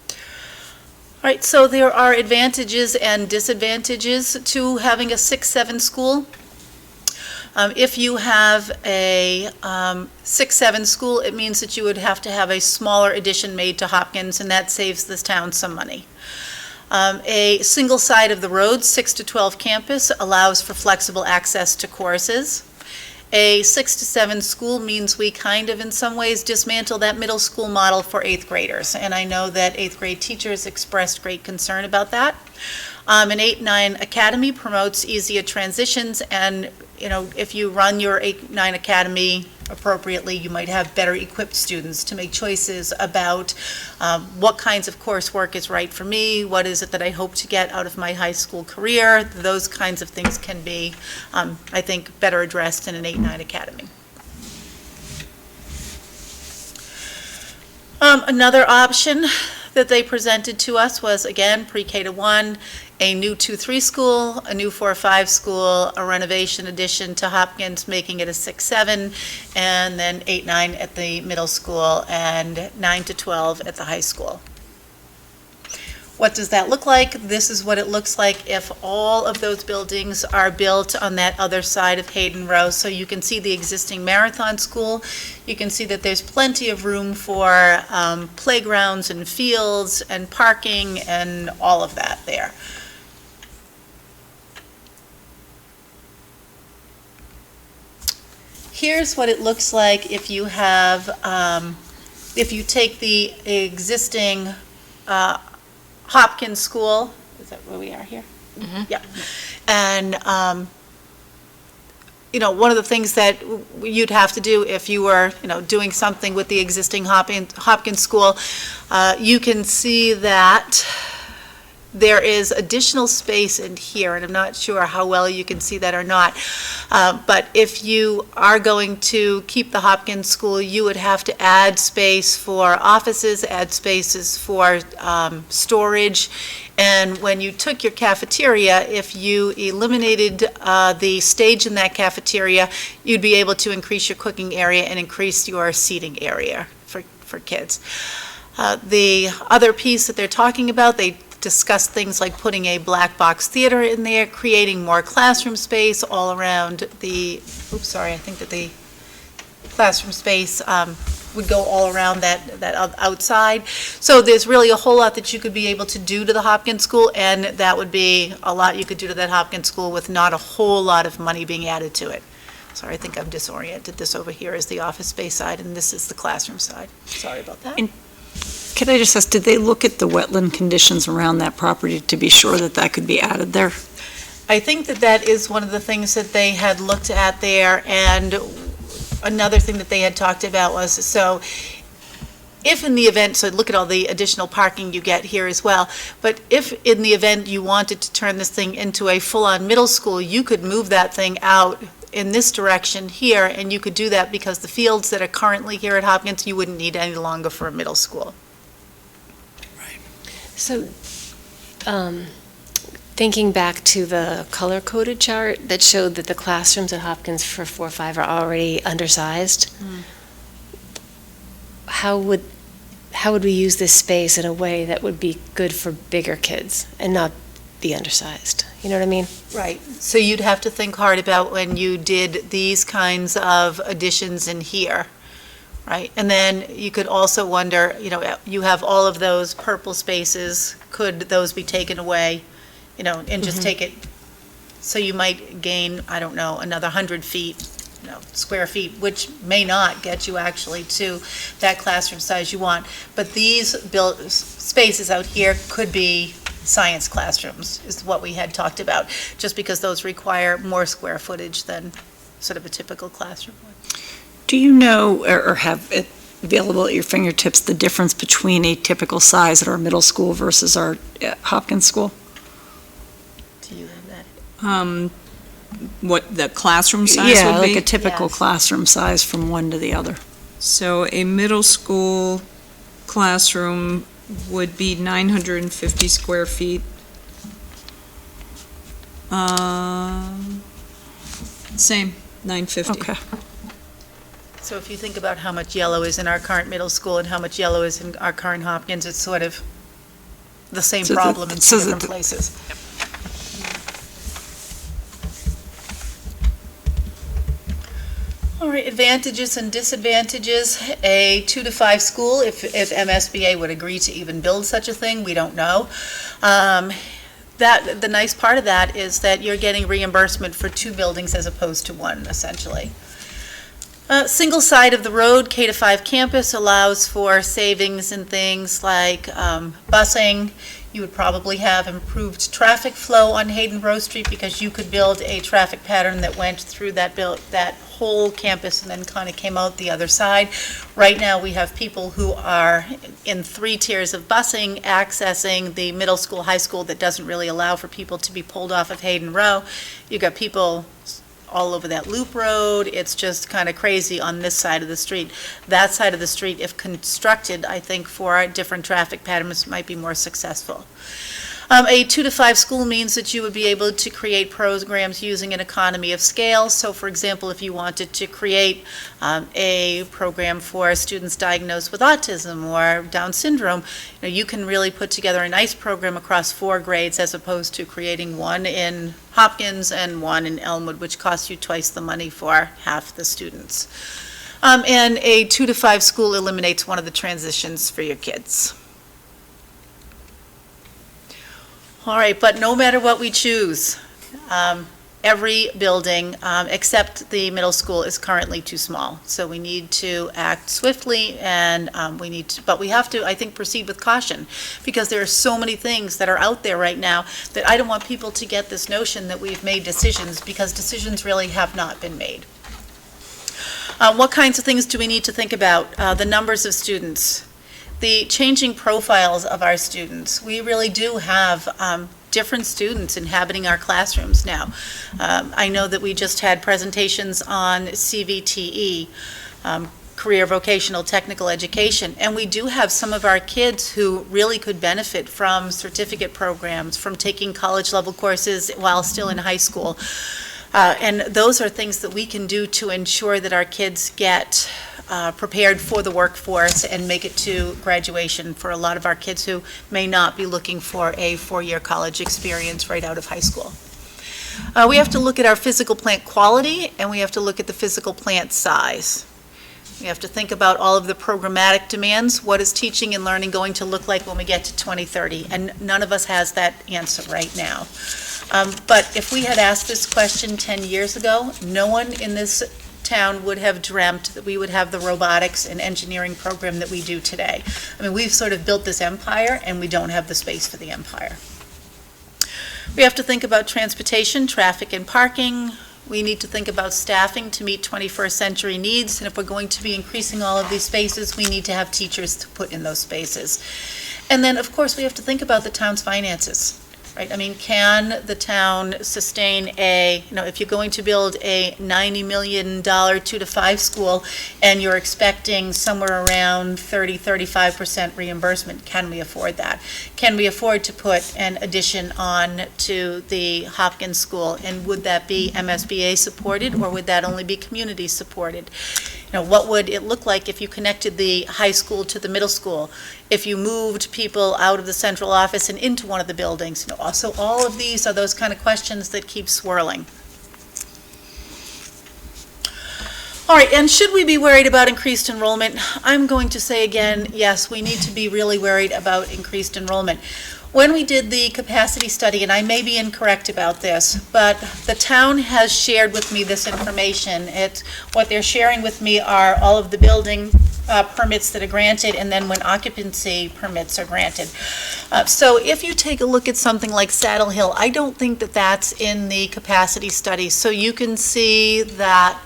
All right, so there are advantages and disadvantages to having a 6-7 school. If you have a 6-7 school, it means that you would have to have a smaller addition made to Hopkins, and that saves this town some money. A single side of the road, 6 to 12 campus, allows for flexible access to courses. A 6 to 7 school means we kind of, in some ways, dismantle that middle school model for 8th graders, and I know that 8th grade teachers expressed great concern about that. An 8-9 academy promotes easier transitions, and if you run your 8-9 academy appropriately, you might have better equipped students to make choices about what kinds of coursework is right for me, what is it that I hope to get out of my high school career. Those kinds of things can be, I think, better addressed in an 8-9 academy. Another option that they presented to us was, again, pre-K to 1, a new 2-3 school, a new 4-5 school, a renovation addition to Hopkins, making it a 6-7, and then 8-9 at the middle school and 9 to 12 at the high school. What does that look like? This is what it looks like if all of those buildings are built on that other side of Hayden Row. So you can see the existing Marathon School. You can see that there's plenty of room for playgrounds and fields and parking and all of that there. Here's what it looks like if you have, if you take the existing Hopkins School. Is that where we are here? Mm-hmm. Yeah. And, one of the things that you'd have to do if you were, doing something with the existing Hopkins School, you can see that there is additional space in here, and I'm not sure how well you can see that or not. But if you are going to keep the Hopkins School, you would have to add space for offices, add spaces for storage. And when you took your cafeteria, if you eliminated the stage in that cafeteria, you'd be able to increase your cooking area and increase your seating area for kids. The other piece that they're talking about, they discuss things like putting a black box theater in there, creating more classroom space all around the, I think that the classroom space would go all around that outside. So there's really a whole lot that you could be able to do to the Hopkins School, and that would be a lot you could do to that Hopkins School with not a whole lot of money being added to it. Sorry, I think I'm disoriented. This over here is the office space side, and this is the classroom side. Sorry about that. Could I just ask, did they look at the wetland conditions around that property to be sure that that could be added there? I think that is one of the things that they had looked at there, and another thing that they had talked about was, so if in the event, so look at all the additional parking you get here as well, but if in the event you wanted to turn this thing into a full-on middle school, you could move that thing out in this direction here, and you could do that because the fields that are currently here at Hopkins, you wouldn't need any longer for a middle school. So, thinking back to the color-coded chart that showed that the classrooms at Hopkins for 4-5 are already undersized, how would we use this space in a way that would be good for bigger kids and not be undersized? You know what I mean? Right. So you'd have to think hard about when you did these kinds of additions in here. Right, and then you could also wonder, you have all of those purple spaces, could those be taken away, and just take it, so you might gain, I don't know, another 100 feet, square feet, which may not get you actually to that classroom size you want. But these spaces out here could be science classrooms, is what we had talked about, just because those require more square footage than sort of a typical classroom would. Do you know or have it available at your fingertips the difference between a typical size at our middle school versus our Hopkins School? Do you have that? What the classroom size would Yeah, be? like a typical Yes. classroom size from one to the other. So a middle school classroom would be 950 square feet. Same, 950. Okay. So if you think about how much yellow is in our current middle school and how much yellow is in our current Hopkins, it's sort of the same So problem in two different the- places. All right, advantages and disadvantages. A 2 to 5 school, if MSBA would agree to even build such a thing, we don't know. The nice part of that is that you're getting reimbursement for 2 buildings as opposed to 1, essentially. Single side of the road, K to 5 campus allows for savings in things like busing. You would probably have improved traffic flow on Hayden Row Street because you could build a traffic pattern that went through that whole campus and then kind of came out the other side. Right now, we have people who are in 3 tiers of busing accessing the middle school, high school that doesn't really allow for people to be pulled off of Hayden Row. You've got people all over that loop road. It's just kind of crazy on this side of the street. That side of the street, if constructed, I think for different traffic patterns, might be more successful. A 2 to 5 school means that you would be able to create programs using an economy of scale. So for example, if you wanted to create a program for students diagnosed with autism or Down syndrome, you can really put together a nice program across 4 grades as opposed to creating one in Hopkins and one in Elmwood, which costs you twice the money for half the students. And a 2 to 5 school eliminates one of the transitions for your kids. All right, but no matter what we choose, every building except the middle school is currently too small. So we need to act swiftly, and but we have to, I think, proceed with caution, because there are so many things that are out there right now that I don't want people to get this notion that we've made decisions, because decisions really have not been made. What kinds of things do we need to think about? The numbers of students. The changing profiles of our students. We really do have different students inhabiting our classrooms now. I know that we just had presentations on CVTE, Career Vocational Technical Education, and we do have some of our kids who really could benefit from certificate programs, from taking college-level courses while still in high school. And those are things that we can do to ensure that our kids get prepared for the workforce and make it to graduation for a lot of our kids who may not be looking for a 4-year college experience right out of high school. We have to look at our physical plant quality, and we have to look at the physical plant size. We have to think about all of the programmatic demands. What is teaching and learning going to look like when we get to 2030? And none of us has that answer right now. But if we had asked this question 10 years ago, no one in this town would have dreamt that we would have the robotics and engineering program that we do today. I mean, we've sort of built this empire, and we don't have the space for the empire. We have to think about transportation, traffic, and parking. We need to think about staffing to meet 21st century needs, and if we're going to be increasing all of these spaces, we need to have teachers to put in those spaces. And then, of course, we have to think about the town's finances. Right? I mean, can the town sustain if you're going to build a $90 million 2 to 5 school and you're expecting somewhere around 30-35% reimbursement, can we afford that? Can we afford to put an addition on to the Hopkins School, and would that be MSBA supported, or would that only be community supported? What would it look like if you connected the high school to the middle school? If you moved people out of the central office and into one of the buildings? So all of these are those kind of questions that keep swirling. All right, and should we be worried about increased enrollment? I'm going to say again, yes, we need to be really worried about increased enrollment. When we did the capacity study, and I may be incorrect about this, but the town has shared with me this information. What they're sharing with me are all of the building permits that are granted, and then when occupancy permits are granted. So if you take a look at something like Saddle Hill, I don't think that that's in the capacity study. So you can see that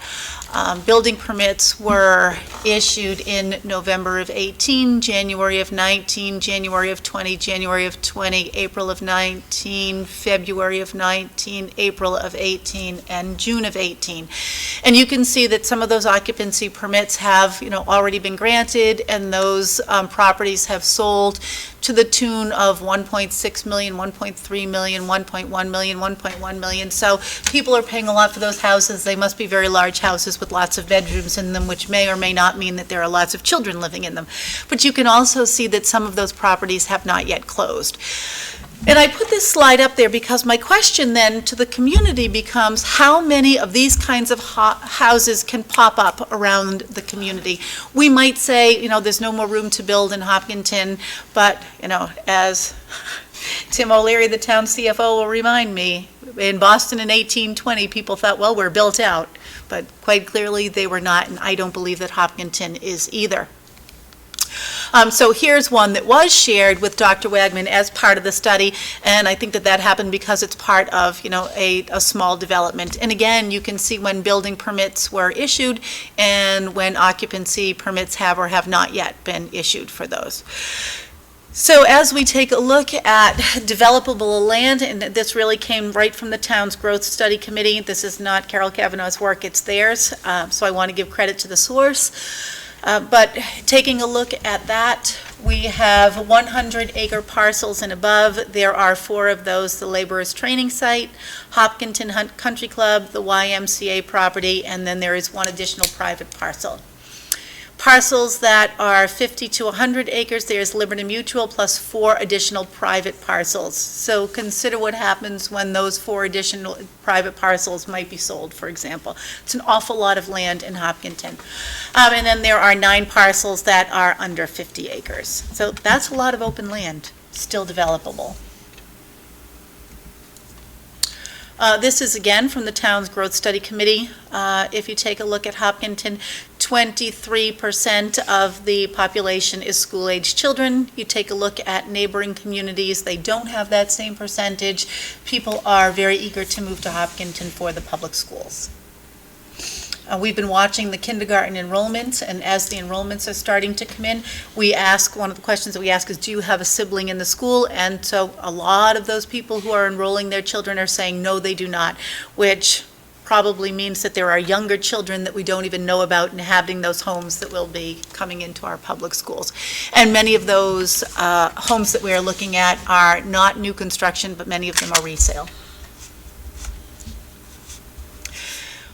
Building permits were issued in November of 18, January of 19, January of 20, January of 20, April of 19, February of 19, April of 18, and June of 18. And you can see that some of those occupancy permits have, already been granted, and those properties have sold to the tune of 1.6 million, 1.3 million, 1.1 million, 1.1 million. So people are paying a lot for those houses. They must be very large houses with lots of bedrooms in them, which may or may not mean that there are lots of children living in them. But you can also see that some of those properties have not yet closed. And I put this slide up there because my question then to the community becomes, how many of these kinds of houses can pop up around the community? We might say, there's no more room to build in Hopkinton, but, as Tim O'Leary, the town CFO, will remind me, in Boston in 1820, people thought, well, we're built out. But quite clearly, they were not, and I don't believe that Hopkinton is either. So here's one that was shared with Dr. Wagman as part of the study, and I think that happened because it's part of, a small development. And again, you can see when building permits were issued and when occupancy permits have or have not yet been issued for those. So as we take a look at developable land, and this really came right from the town's growth study committee. This is not Carol Kavanaugh's work, it's theirs. So I want to give credit to the source. But taking a look at that, we have 100-acre parcels and above. There are 4 of those: the Laborers Training Site, Hopkinton Country Club, the YMCA property, and then there is 1 additional private parcel. Parcels that are 50 to 100 acres, there's Liberty Mutual plus 4 additional private parcels. So consider what happens when those 4 additional private parcels might be sold, for example. It's an awful lot of land in Hopkinton. And then there are 9 parcels that are under 50 acres. So that's a lot of open land, still developable. This is again from the town's growth study committee. If you take a look at Hopkinton, 23% of the population is school-age children. You take a look at neighboring communities, they don't have that same percentage. People are very eager to move to Hopkinton for the public schools. We've been watching the kindergarten enrollments, and as the enrollments are starting to come in, one of the questions that we ask is, do you have a sibling in the school? And so a lot of those people who are enrolling their children are saying, no, they do not, which probably means that there are younger children that we don't even know about inhabiting those homes that will be coming into our public schools. And many of those homes that we are looking at are not new construction, but many of them are resale.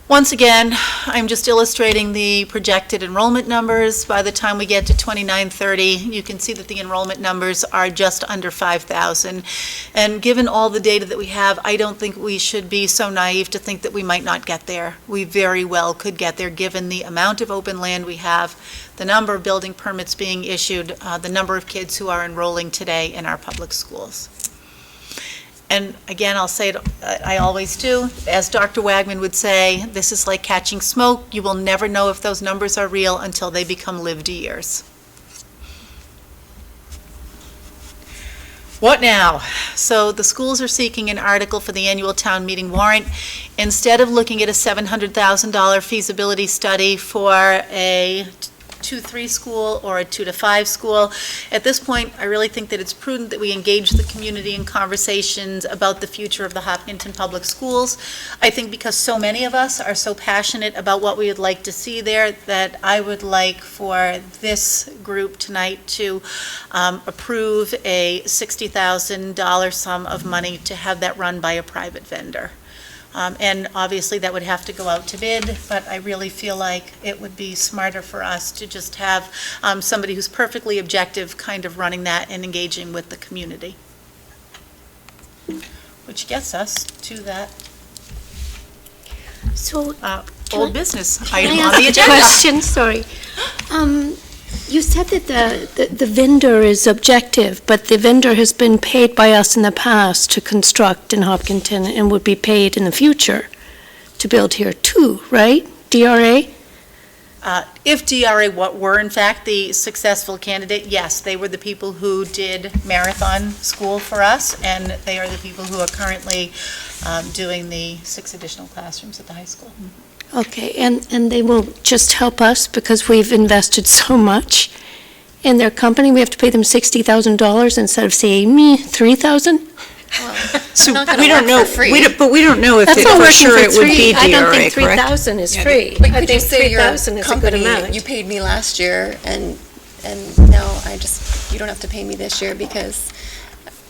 Once again, I'm just illustrating the projected enrollment numbers. By the time we get to 2930, you can see that the enrollment numbers are just under 5,000. And given all the data that we have, I don't think we should be so naive to think that we might not get there. We very well could get there, given the amount of open land we have, the number of building permits being issued, the number of kids who are enrolling today in our public schools. And again, I'll say it, I always do, as Dr. Wagman would say, this is like catching smoke. You will never know if those numbers are real until they become lived years. What now? So the schools are seeking an article for the annual town meeting warrant. Instead of looking at a $700,000 feasibility study for a 2-3 school or a 2-5 school. At this point, I really think that it's prudent that we engage the community in conversations about the future of the Hopkinton Public Schools. I think because so many of us are so passionate about what we would like to see there, that I would like for this group tonight to approve a $60,000 sum of money to have that run by a private vendor. And obviously that would have to go out to bid, but I really feel like it would be smarter for us to just have somebody who's perfectly objective kind of running that and engaging with the community. Which gets us to that old business item on the agenda. Question, sorry. You said that the vendor is objective, but the vendor has been paid by us in the past to construct in Hopkinton and would be paid in the future to build here too, right? DRA? If DRA were in fact the successful candidate, yes, they were the people who did marathon school for us, and they are the people who are currently doing the 6 additional classrooms at the high school. Okay, and they will just help us because we've invested so much in their company? We have to pay them $60,000 instead of, say, me, $3,000? So not gonna we don't work know, for free. but we don't know if That's it not for working sure for it would be three. I don't DRA, think correct? 3,000 is Yeah, free. But I could you think say your 3,000 is a good company, amount. you paid me last year, and now you don't have to pay me this year because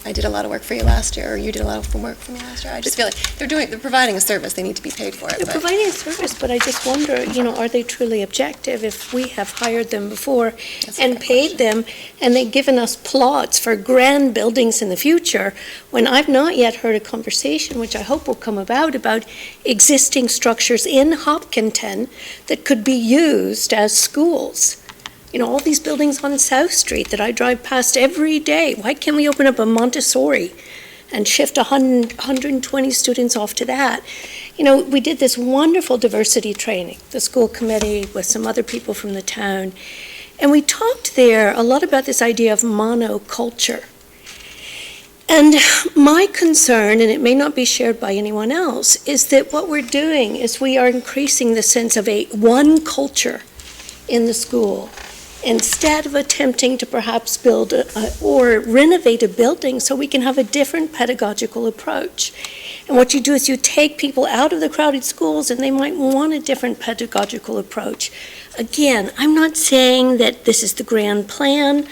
I did a lot of work for you last year, or you did a lot of work for me last year? I just feel like they're providing a service, they need to be paid for it. They're but- providing a service, but I just wonder, are they truly objective if we have hired them before That's a and fair paid them, and they've given us plots for grand buildings in the future, when I've not yet heard a conversation, which I hope will come about existing structures in Hopkinton that could be used as schools. All these buildings on South Street that I drive past every day. Why can't we open up a Montessori and shift 120 students off to that? We did this wonderful diversity training, the school committee with some other people from the town, and we talked there a lot about this idea of monoculture. And my concern, and it may not be shared by anyone else, is that what we're doing is we are increasing the sense of one culture in the school, instead of attempting to perhaps build or renovate a building so we can have a different pedagogical approach. And what you do is you take people out of the crowded schools, and they might want a different pedagogical approach. Again, I'm not saying that this is the grand plan,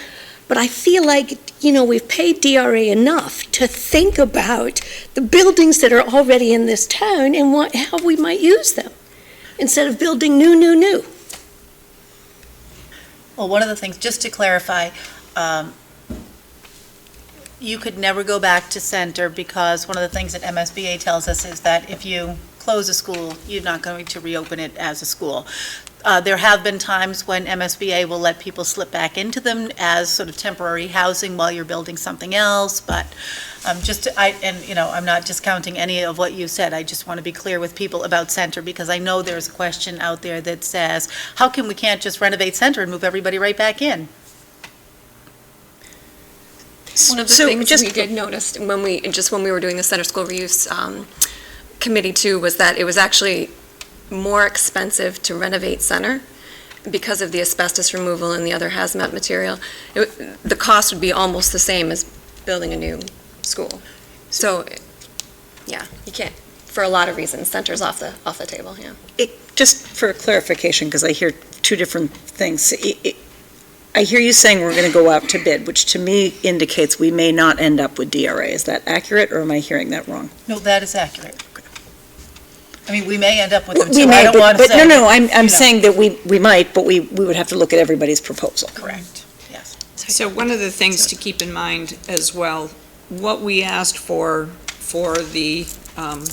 but I feel like, we've paid DRA enough to think about the buildings that are already in this town and how we might use them, instead of building new. Well, one of the things, just to clarify, you could never go back to center because one of the things that MSBA tells us is that if you close a school, you're not going to reopen it as a school. There have been times when MSBA will let people slip back into them as sort of temporary housing while you're building something else, but I'm not discounting any of what you said. I just want to be clear with people about center, because I know there's a question out there that says, how come we can't just renovate center and move everybody right back in? One of the things we did notice when we were doing the center school reuse committee too, was that it was actually more expensive to renovate center because of the asbestos removal and the other hazmat material. The cost would be almost the same as building a new school. So, yeah, you can't, for a lot of reasons, center's off the table, yeah. Just for clarification, because I hear two different things. I hear you saying we're going to go out to bid, which to me indicates we may not end up with DRA. Is that accurate, or am I hearing that wrong? No, that is accurate. I mean, we may end up with them We too. may, I don't want to but say. no, I'm saying that we might, but we would have to look at everybody's proposal. Correct, yes. So one of the things to keep in mind as well, what we asked for the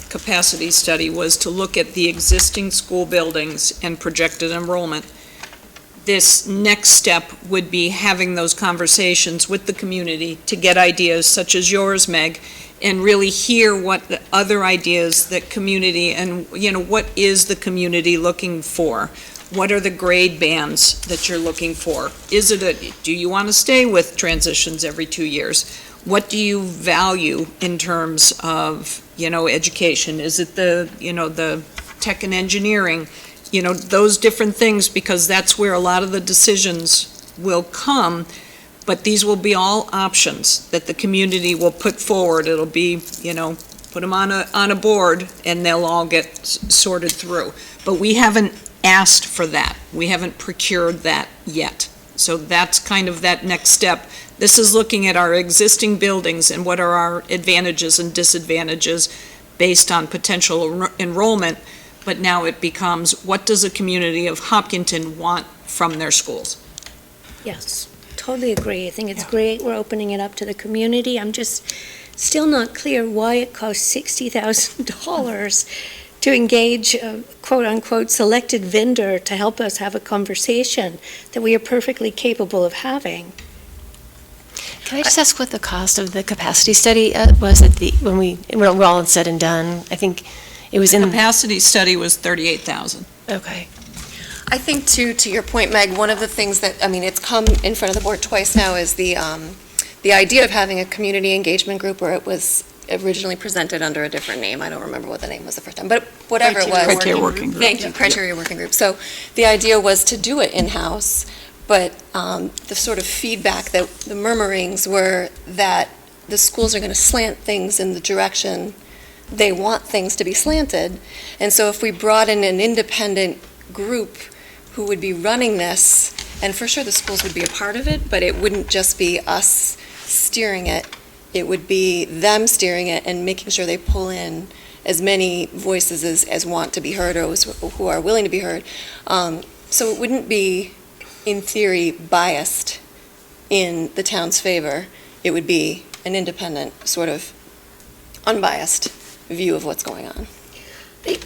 capacity study was to look at the existing school buildings and projected enrollment. This next step would be having those conversations with the community to get ideas such as yours, Meg, and really hear what the other ideas that community, and what is the community looking for? What are the grade bands that you're looking for? Do you want to stay with transitions every 2 years? What do you value in terms of, education? Is it the tech and engineering? Those different things, because that's where a lot of the decisions will come. But these will be all options that the community will put forward. It'll be, put them on a board, and they'll all get sorted through. But we haven't asked for that. We haven't procured that yet. So that's kind of that next step. This is looking at our existing buildings and what are our advantages and disadvantages based on potential enrollment. But now it becomes, what does a community of Hopkinton want from their schools? Yes, totally agree. I think it's great we're opening it up to the community. I'm just still not clear why it costs $60,000 to engage a quote-unquote selected vendor to help us have a conversation that we are perfectly capable of having. Can I just ask what the cost of the capacity study was when we're all said and done? I think it was The in. capacity study was $38,000. Okay. I think too, to your point, Meg, one of the things that, it's come in front of the board twice now is the idea of having a community engagement group where it was originally presented under a different name. I don't remember what the name was the first time, but whatever it was. Criteria Working Group. Thank you, Criteria Working Group. So the idea was to do it in-house, but the sort of feedback, that the murmurings were that the schools are going to slant things in the direction they want things to be slanted. And so if we brought in an independent group who would be running this, and for sure the schools would be a part of it, but it wouldn't just be us steering it. It would be them steering it and making sure they pull in as many voices as want to be heard or who are willing to be heard. So it wouldn't be, in theory, biased in the town's favor. It would be an independent, sort of unbiased view of what's going on.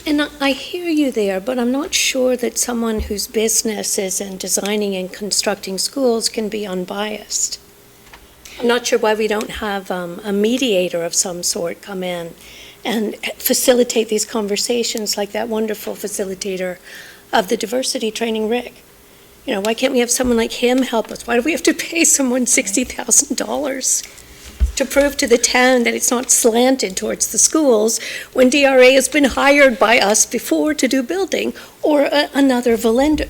And I hear you there, but I'm not sure that someone whose business is in designing and constructing schools can be unbiased. I'm not sure why we don't have a mediator of some sort come in and facilitate these conversations like that wonderful facilitator of the diversity training, Rick. You know, why can't we have someone like him help us? Why do we have to pay someone $60,000 to prove to the town that it's not slanted towards the schools when DRA has been hired by us before to do building, or another vendor?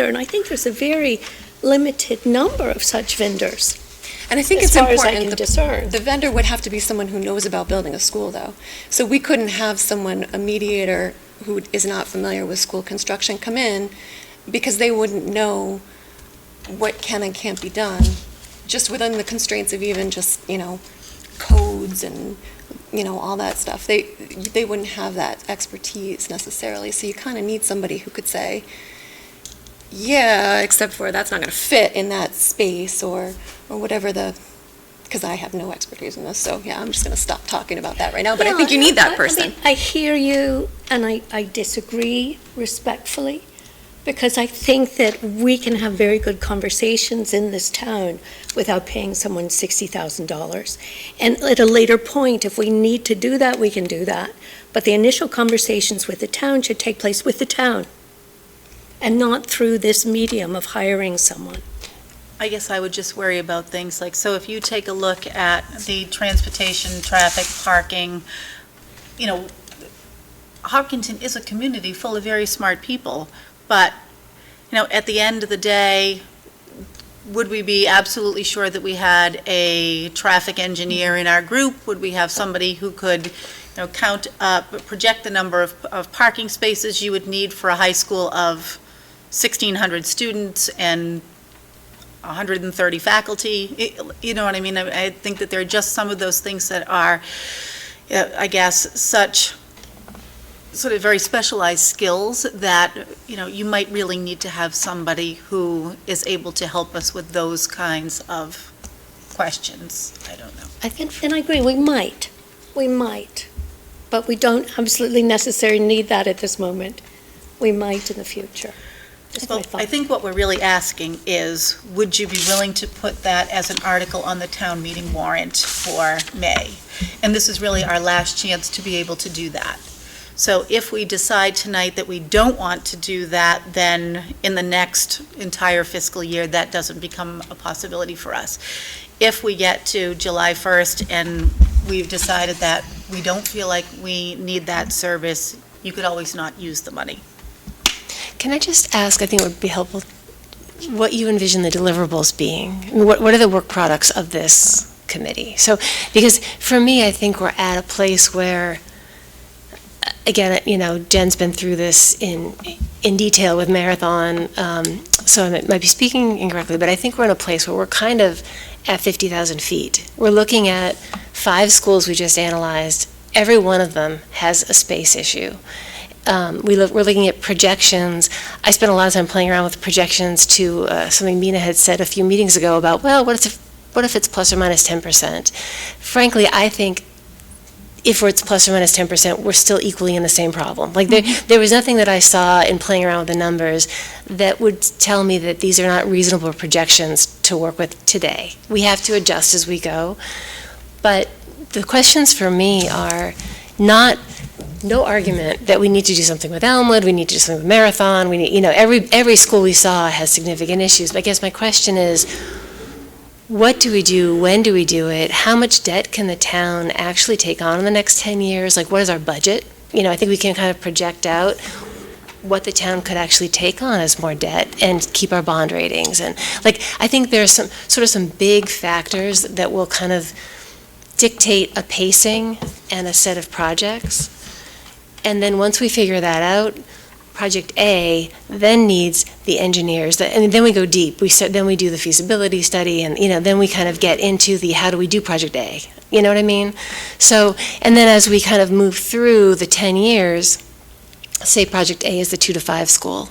And I think there's a very limited number of such vendors. And I think As it's far as I important, can discern. the vendor would have to be someone who knows about building a school, though. So we couldn't have someone, a mediator who is not familiar with school construction, come in, because they wouldn't know what can and can't be done, just within the constraints of even just, codes and, all that stuff. They wouldn't have that expertise necessarily. So you kind of need somebody who could say, yeah, except for that's not going to fit in that space, or whatever because I have no expertise in this, so yeah, I'm just going to stop talking about that right now, but I think you need that person. I hear you, and I disagree respectfully, because I think that we can have very good conversations in this town without paying someone $60,000. And at a later point, if we need to do that, we can do that. But the initial conversations with the town should take place with the town, and not through this medium of hiring someone. I guess I would just worry about things like, so if you take a look at the transportation, traffic, parking, Hopkinton is a community full of very smart people, but, at the end of the day, would we be absolutely sure that we had a traffic engineer in our group? Would we have somebody who could, project the number of parking spaces you would need for a high school of 1,600 students and 130 faculty? You know what I mean? I think that there are just some of those things that are, I guess, such sort of very specialized skills that, you might really need to have somebody who is able to help us with those kinds of questions. I don't know. And I agree, we might, but we don't absolutely necessarily need that at this moment. We might in the future. That's my Well, thought. I think what we're really asking is, would you be willing to put that as an article on the town meeting warrant for May? And this is really our last chance to be able to do that. So if we decide tonight that we don't want to do that, then in the next entire fiscal year, that doesn't become a possibility for us. If we get to July 1st and we've decided that we don't feel like we need that service, you could always not use the money. Can I just ask, I think it would be helpful, what you envision the deliverables being? I mean, what are the work products of this committee? So, because for me, I think we're at a place where, again, Jen's been through this in detail with Marathon, so I might be speaking incorrectly, but I think we're in a place where we're kind of at 50,000 feet. We're looking at 5 schools we just analyzed. Every one of them has a space issue. We're looking at projections. I spent a lot of time playing around with projections to something Mina had said a few meetings ago about, well, what if it's plus or minus 10%? Frankly, I think if it's plus or minus 10%, we're still equally in the same problem. Like there was nothing that I saw in playing around with the numbers that would tell me that these are not reasonable projections to work with today. We have to adjust as we go. But the questions for me are no argument that we need to do something with Elmwood, we need to do something with Marathon, we need, every school we saw has significant issues. But I guess my question is, what do we do? When do we do it? How much debt can the town actually take on in the next 10 years? Like, what is our budget? I think we can kind of project out what the town could actually take on as more debt and keep our bond ratings. And I think there's some big factors that will kind of dictate a pacing and a set of projects. And then once we figure that out, Project A then needs the engineers, and then we go deep. Then we do the feasibility study, and then we kind of get into the how do we do Project A. You know what I mean? So, and then as we kind of move through the 10 years, say Project A is the 2 to 5 school.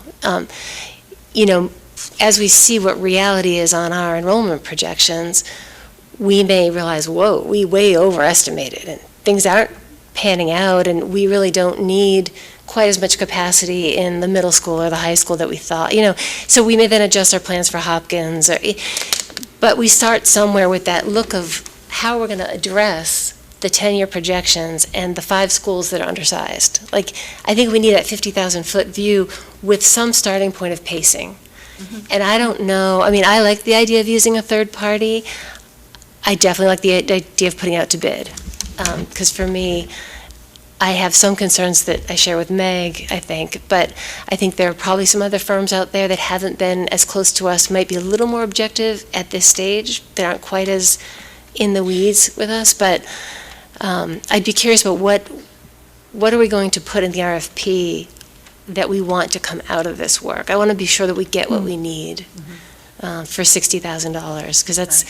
As we see what reality is on our enrollment projections, we may realize, whoa, we way overestimated, and things aren't panning out, and we really don't need quite as much capacity in the middle school or the high school that we thought. So we may then adjust our plans for Hopkins, but we start somewhere with that look of how we're going to address the 10-year projections and the 5 schools that are undersized. I think we need that 50,000-foot view with some starting point of pacing. And I don't know, I like the idea of using a third party. I definitely like the idea of putting it out to bid. Because for me, I have some concerns that I share with Meg, I think, but I think there are probably some other firms out there that haven't been as close to us, might be a little more objective at this stage, that aren't quite as in the weeds with us, but I'd be curious about what are we going to put in the RFP that we want to come out of this work. I want to be sure that we get what we need. For $60,000, because that's,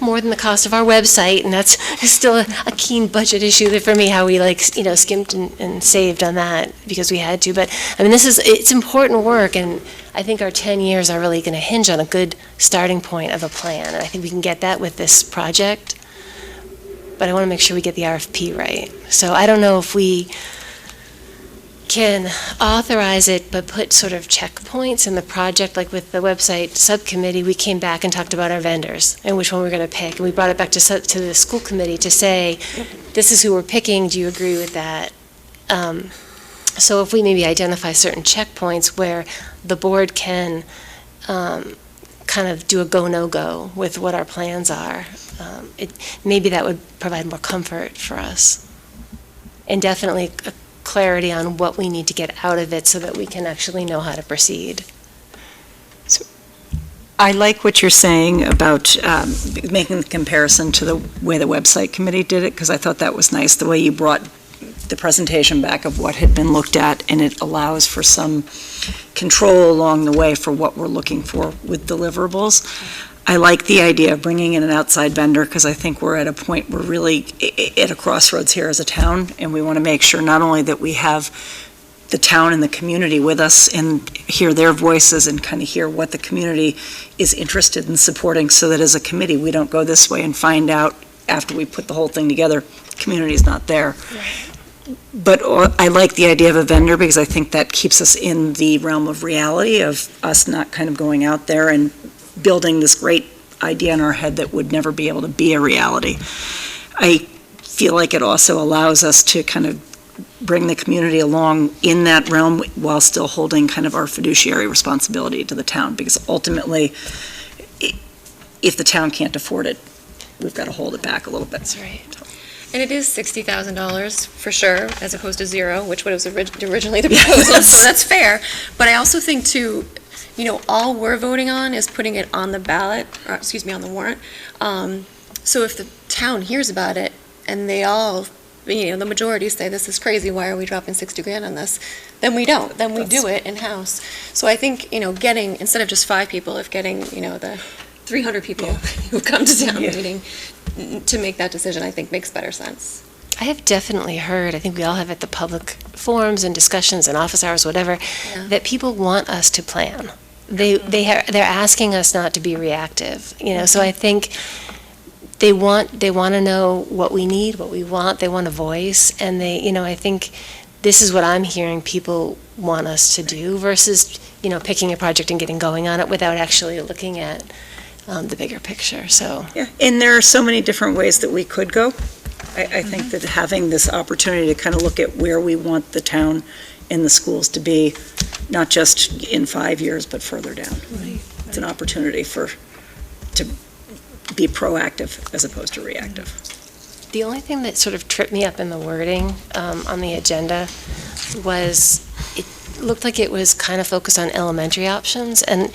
more than the cost of our website, and that's still a keen budget issue for me, how we skimped and saved on that because we had to. But, it's important work, and I think our 10 years are really going to hinge on a good starting point of a plan, and I think we can get that with this project, but I want to make sure we get the RFP right. So I don't know if we can authorize it, but put sort of checkpoints in the project, like with the website subcommittee, we came back and talked about our vendors and which one we're going to pick, and we brought it back to the school committee to say, this is who we're picking, do you agree with that? So if we maybe identify certain checkpoints where the board can kind of do a go, no-go with what our plans are, maybe that would provide more comfort for us. And definitely clarity on what we need to get out of it so that we can actually know how to proceed. So I like what you're saying about making the comparison to the way the website committee did it, because I thought that was nice, the way you brought the presentation back of what had been looked at, and it allows for some control along the way for what we're looking for with deliverables. I like the idea of bringing in an outside vendor, because I think we're at a point, we're really at a crossroads here as a town, and we want to make sure not only that we have the town and the community with us and hear their voices and kind of hear what the community is interested in supporting, so that as a committee, we don't go this way and find out after we put the whole thing together, the community is not there. Right. But I like the idea of a vendor, because I think that keeps us in the realm of reality, of us not kind of going out there and building this great idea in our head that would never be able to be a reality. I feel like it also allows us to kind of bring the community along in that realm while still holding kind of our fiduciary responsibility to the town, because ultimately, if the town can't afford it, we've got to hold it back a little bit. That's right. And it is $60,000 for sure, as opposed to zero, which was originally the proposal, so that's fair. But I also think too, all we're voting on is putting it on the ballot, or on the warrant. So if the town hears about it and they all, the majority say this is crazy, why are we dropping $60,000 on this? Then we don't. Then we do it in-house. So I think, getting, instead of just 5 people, if getting, the 300 people who come to town meeting to make that decision, I think makes better sense. I have definitely heard, I think we all have at the public forums and discussions and office hours, whatever, that people want us to plan. They're asking us not to be reactive, so I think they want to know what we need, what we want, they want a voice, and I think this is what I'm hearing people want us to do versus, picking a project and getting going on it without actually looking at the bigger picture, so. Yeah, and there are so many different ways that we could go. I think that having this opportunity to kind of look at where we want the town and the schools to be, not just in 5 years, but further down. Right. It's an opportunity to be proactive as opposed to reactive. The only thing that sort of tripped me up in the wording on the agenda was, it looked like it was kind of focused on elementary options, and,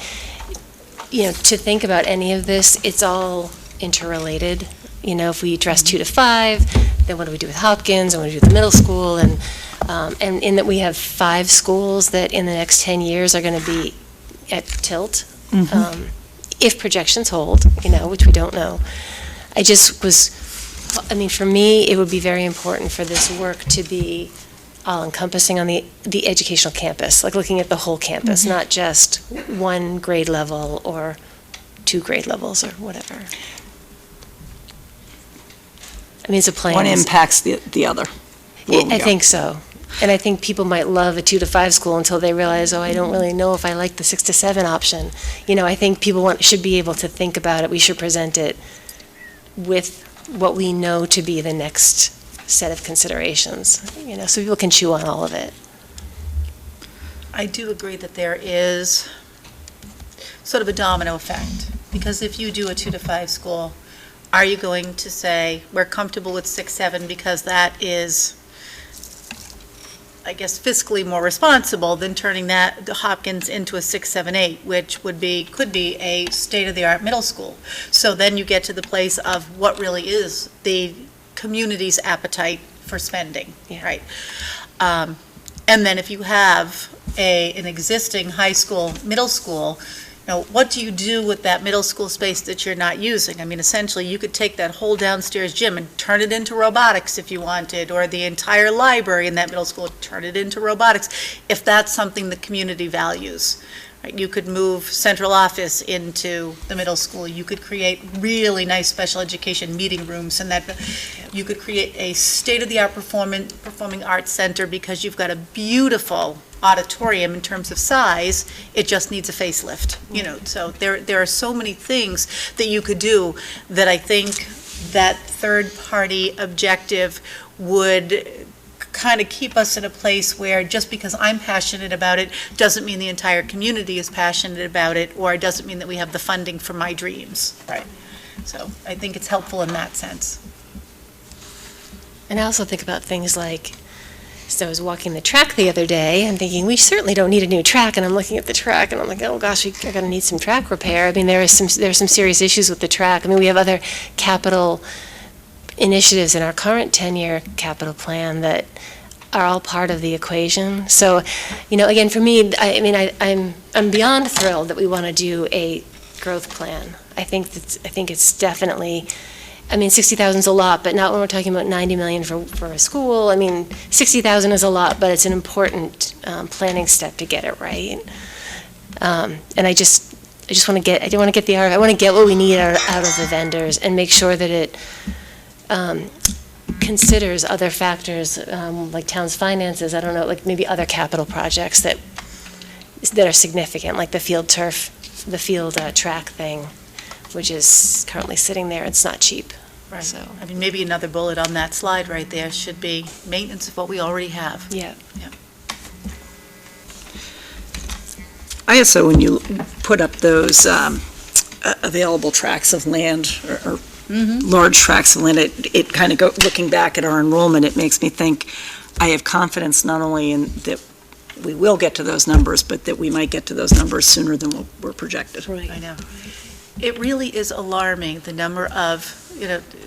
to think about any of this, it's all interrelated. If we address 2 to 5, then what do we do with Hopkins, and what do we do with the middle school, and in that we have 5 schools that in the next 10 years are going to be at tilt, if projections hold, which we don't know. For me, it would be very important for this work to be all-encompassing on the educational campus, like looking at the whole campus, not just one grade level or 2 grade levels or whatever. It's a plan. One impacts the other. I think so. And I think people might love a 2 to 5 school until they realize, I don't really know if I like the 6 to 7 option. I think people should be able to think about it. We should present it with what we know to be the next set of considerations, so people can chew on all of it. I do agree that there is sort of a domino effect, because if you do a 2 to 5 school, are you going to say, we're comfortable with 6, 7 because that is, I guess, fiscally more responsible than turning the Hopkins into a 6, 7, 8, which could be a state-of-the-art middle school. So then you get to the place of what really is the community's appetite for spending, right? And then if you have an existing high school, middle school, what do you do with that middle school space that you're not using? Essentially, you could take that whole downstairs gym and turn it into robotics if you wanted, or the entire library in that middle school, turn it into robotics, if that's something the community values. Right? You could move central office into the middle school. You could create really nice special education meeting rooms, and that you could create a state-of-the-art performing arts center because you've got a beautiful auditorium in terms of size. It just needs a facelift. So there are so many things that you could do that I think that third-party objective would kind of keep us in a place where just because I'm passionate about it doesn't mean the entire community is passionate about it, or it doesn't mean that we have the funding for my dreams. Right. So I think it's helpful in that sense. And I also think about things like, so I was walking the track the other day and thinking, we certainly don't need a new track, and I'm looking at the track and I'm like, oh gosh, we're going to need some track repair. There are some serious issues with the track. We have other capital initiatives in our current 10-year capital plan that are all part of the equation. So, again, for me, I'm beyond thrilled that we want to do a growth plan. I think it's definitely, 60,000 is a lot, but not when we're talking about 90 million for a school. 60,000 is a lot, but it's an important planning step to get it right. And I just want to get, I don't want to get the RF, I want to get what we need out of the vendors and make sure that it considers other factors, like town's finances, I don't know, like maybe other capital projects that are significant, like the field turf, the field track thing, which is currently sitting there. It's not cheap. Right. So. Maybe another bullet on that slide right there should be maintenance of what we already have. Yeah. ISO, when you put up those available tracts of land or large tracts of land, it kind of looking back at our enrollment, it makes me think I have confidence not only in that we will get to those numbers, but that we might get to those numbers sooner than we're projected. Right. I know. It really is alarming, the number of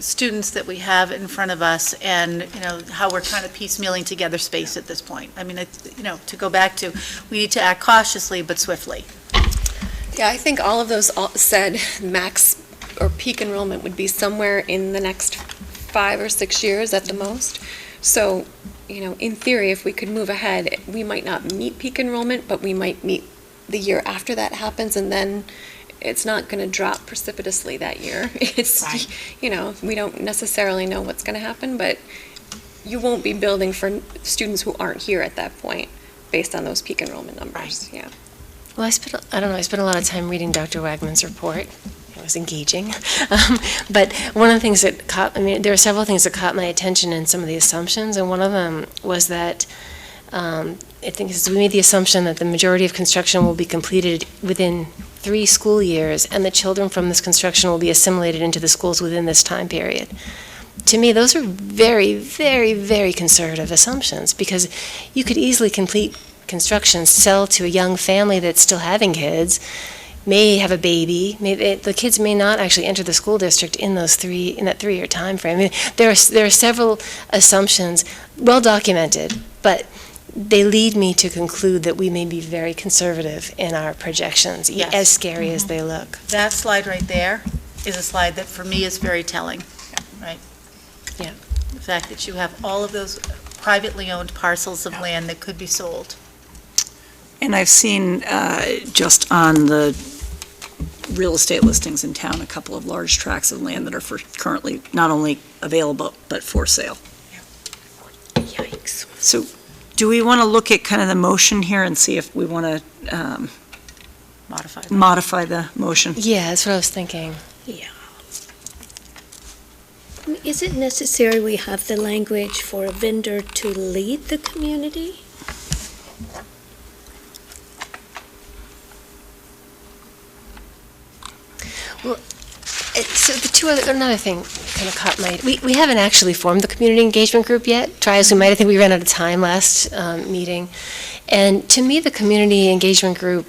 students that we have in front of us, and how we're kind of piecemealing together space at this point. To go back to, we need to act cautiously but swiftly. Yeah, I think all of those said max or peak enrollment would be somewhere in the next 5 or 6 years at the most. So, in theory, if we could move ahead, we might not meet peak enrollment, but we might meet the year after that happens, and then it's not going to drop precipitously that year. It's, right. We don't necessarily know what's going to happen, but you won't be building for students who aren't here at that point based on those peak enrollment numbers. Right. Yeah. Well, I spent a lot of time reading Dr. Wagman's report. It was engaging. But one of the things that there were several things that caught my attention in some of the assumptions, and one of them was that I think we made the assumption that the majority of construction will be completed within 3 school years, and the children from this construction will be assimilated into the schools within this time period. To me, those are very, very, very conservative assumptions, because you could easily complete construction, sell to a young family that's still having kids, may have a baby, the kids may not actually enter the school district in that 3-year time frame. I mean, there are several assumptions, well documented, but they lead me to conclude that we may be very conservative in our projections, Yes. as scary as they look. That slide right there is a slide that for me is very telling, right? Yeah. The fact that you have all of those privately owned parcels of land that could be sold. And I've seen, just on the real estate listings in town, a couple of large tracts of land that are currently not only available, but for sale. Yikes. So do we want to look at kind of the motion here and see if we want to Modified. modify the motion? Yeah, that's what I was thinking. Yeah. Is it necessary we have the language for a vendor to lead the community? So another thing kind of caught my, we haven't actually formed the community engagement group yet, try as we might. I think we ran out of time last meeting. And to me, the community engagement group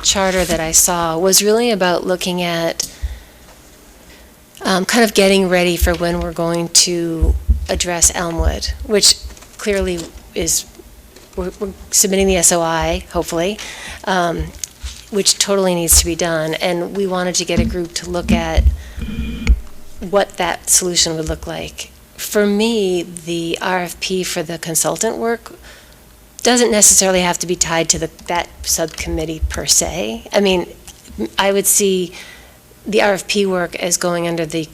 charter that I saw was really about looking at kind of getting ready for when we're going to address Elmwood, which clearly is, we're submitting the SOI, hopefully, which totally needs to be done. And we wanted to get a group to look at what that solution would look like. For me, the RFP for the consultant work doesn't necessarily have to be tied to that subcommittee per se. I mean, I would see the RFP work as going under the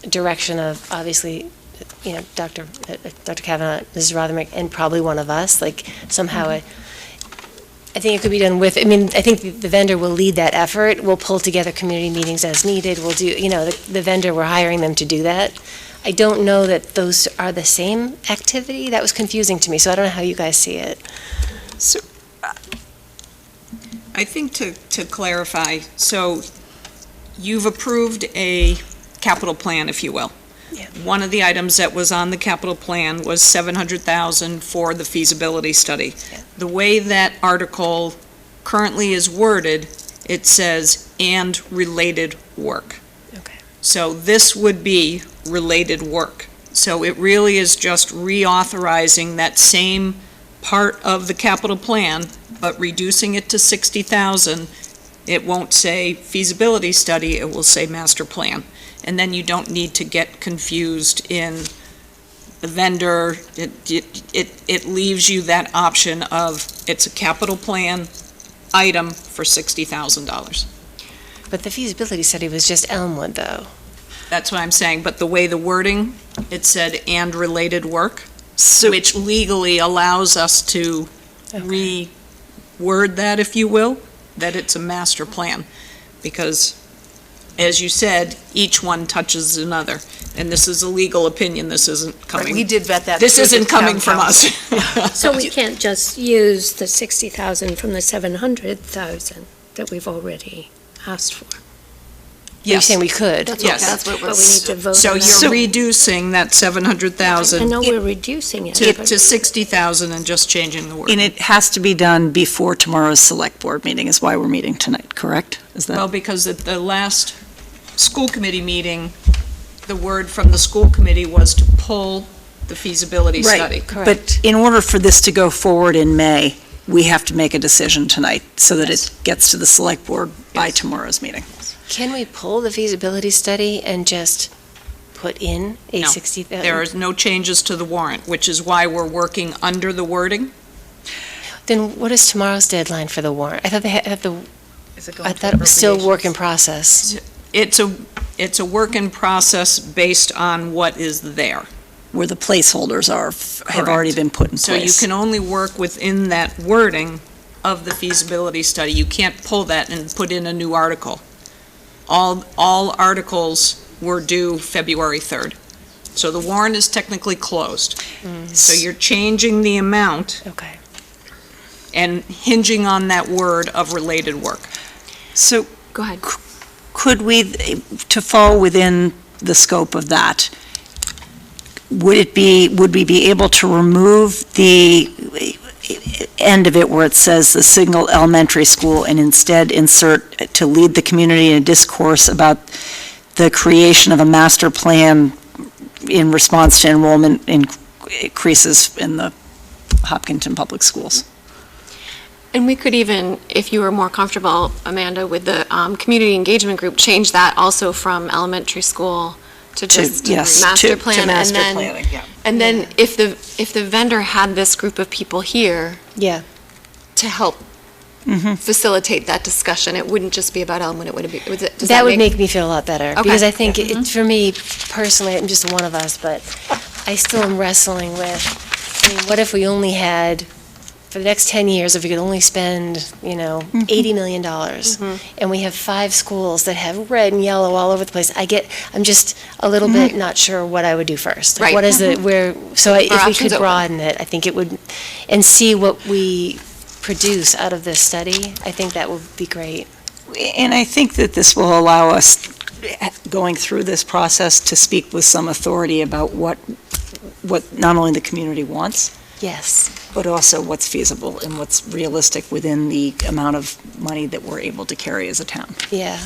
direction of, obviously, you know, Dr. Kavanaugh, Mrs. Rothermere, and probably one of us, like somehow I think it could be done with, I mean, I think the vendor will lead that effort. We'll pull together community meetings as needed. We'll do, you know, the vendor, we're hiring them to do that. I don't know that those are the same activity. That was confusing to me, so I don't know how you guys see it. So, I think to clarify, so you've approved a capital plan, if you will. Yeah. One of the items that was on the capital plan was $700,000 for the feasibility study. Yeah. The way that article currently is worded, it says, "and related work." Okay. So this would be related work. So it really is just reauthorizing that same part of the capital plan, but reducing it to 60,000. It won't say feasibility study, it will say master plan. And then you don't need to get confused in the vendor. It leaves you that option of, it's a capital plan item for $60,000. But the feasibility study was just Elmwood, though. That's what I'm saying, but the way the wording, it said "and related work," So, which legally allows us to reword that, if you will, that it's a master plan. Because, as you said, each one touches another. And this is a legal opinion, this isn't coming. We did vet that. This through isn't the town coming from us. council. So we can't just use the 60,000 from the 700,000 that we've already asked for? You're Yes. saying we could? Yes. That's what But we was, need to vote So on that. you're reducing that I 700,000 know we're reducing it. to but- 60,000 and just changing the word. and it has to be done before tomorrow's select board meeting, is why we're meeting tonight, correct? Is Well, that, because at the last school committee meeting, the word from the school committee was to pull the feasibility Right. study. but in order for this to go forward in May, we have to make a decision tonight so that it gets to the select board by Yes. tomorrow's meeting. Can we pull the feasibility study and just put in a No, 60,000? There is no changes to the warrant, which is why we're working under the wording. Then what is tomorrow's deadline for the warrant? I thought they had the, is it going I to thought it was still work in appropriations? process. It's a work in process based on what is there. Where the placeholders have already been put in So you place. can only work within that wording of the feasibility study. You can't pull that and put in a new article. All articles were due February 3rd. So the warrant is technically closed. So you're changing the amount Okay. and hinging on that word of related work. So Go ahead. could we, to fall within the scope of that, would we be able to remove the end of it where it says the single elementary school and instead insert to lead the community in a discourse about the creation of a master plan in response to enrollment increases in the Hopkinton Public Schools? And we could even, if you were more comfortable, Amanda, with the community engagement group, change that also from elementary school to just master plan. To master planning, yeah. And then if the vendor had this group of people here Yeah. to help facilitate that discussion, it wouldn't just be about Elmwood, it would be, That would make me feel a lot better, Okay. because I think, for me personally, I'm just one of us, but I still am wrestling with, I mean, what if we only had, for the next 10 years, if we could only spend, $80 million, and we have 5 schools that have red and yellow all over the place, I'm just a little bit not sure what I would do first. Like, Right. what is it, if we options could open. broaden it, I think it would, and see what we produce out of this study, I think that would be great. And I think that this will allow us, going through this process, to speak with some authority about what not only the community wants, Yes. but also what's feasible and what's realistic within the amount of money that we're able to carry as a town. Yeah,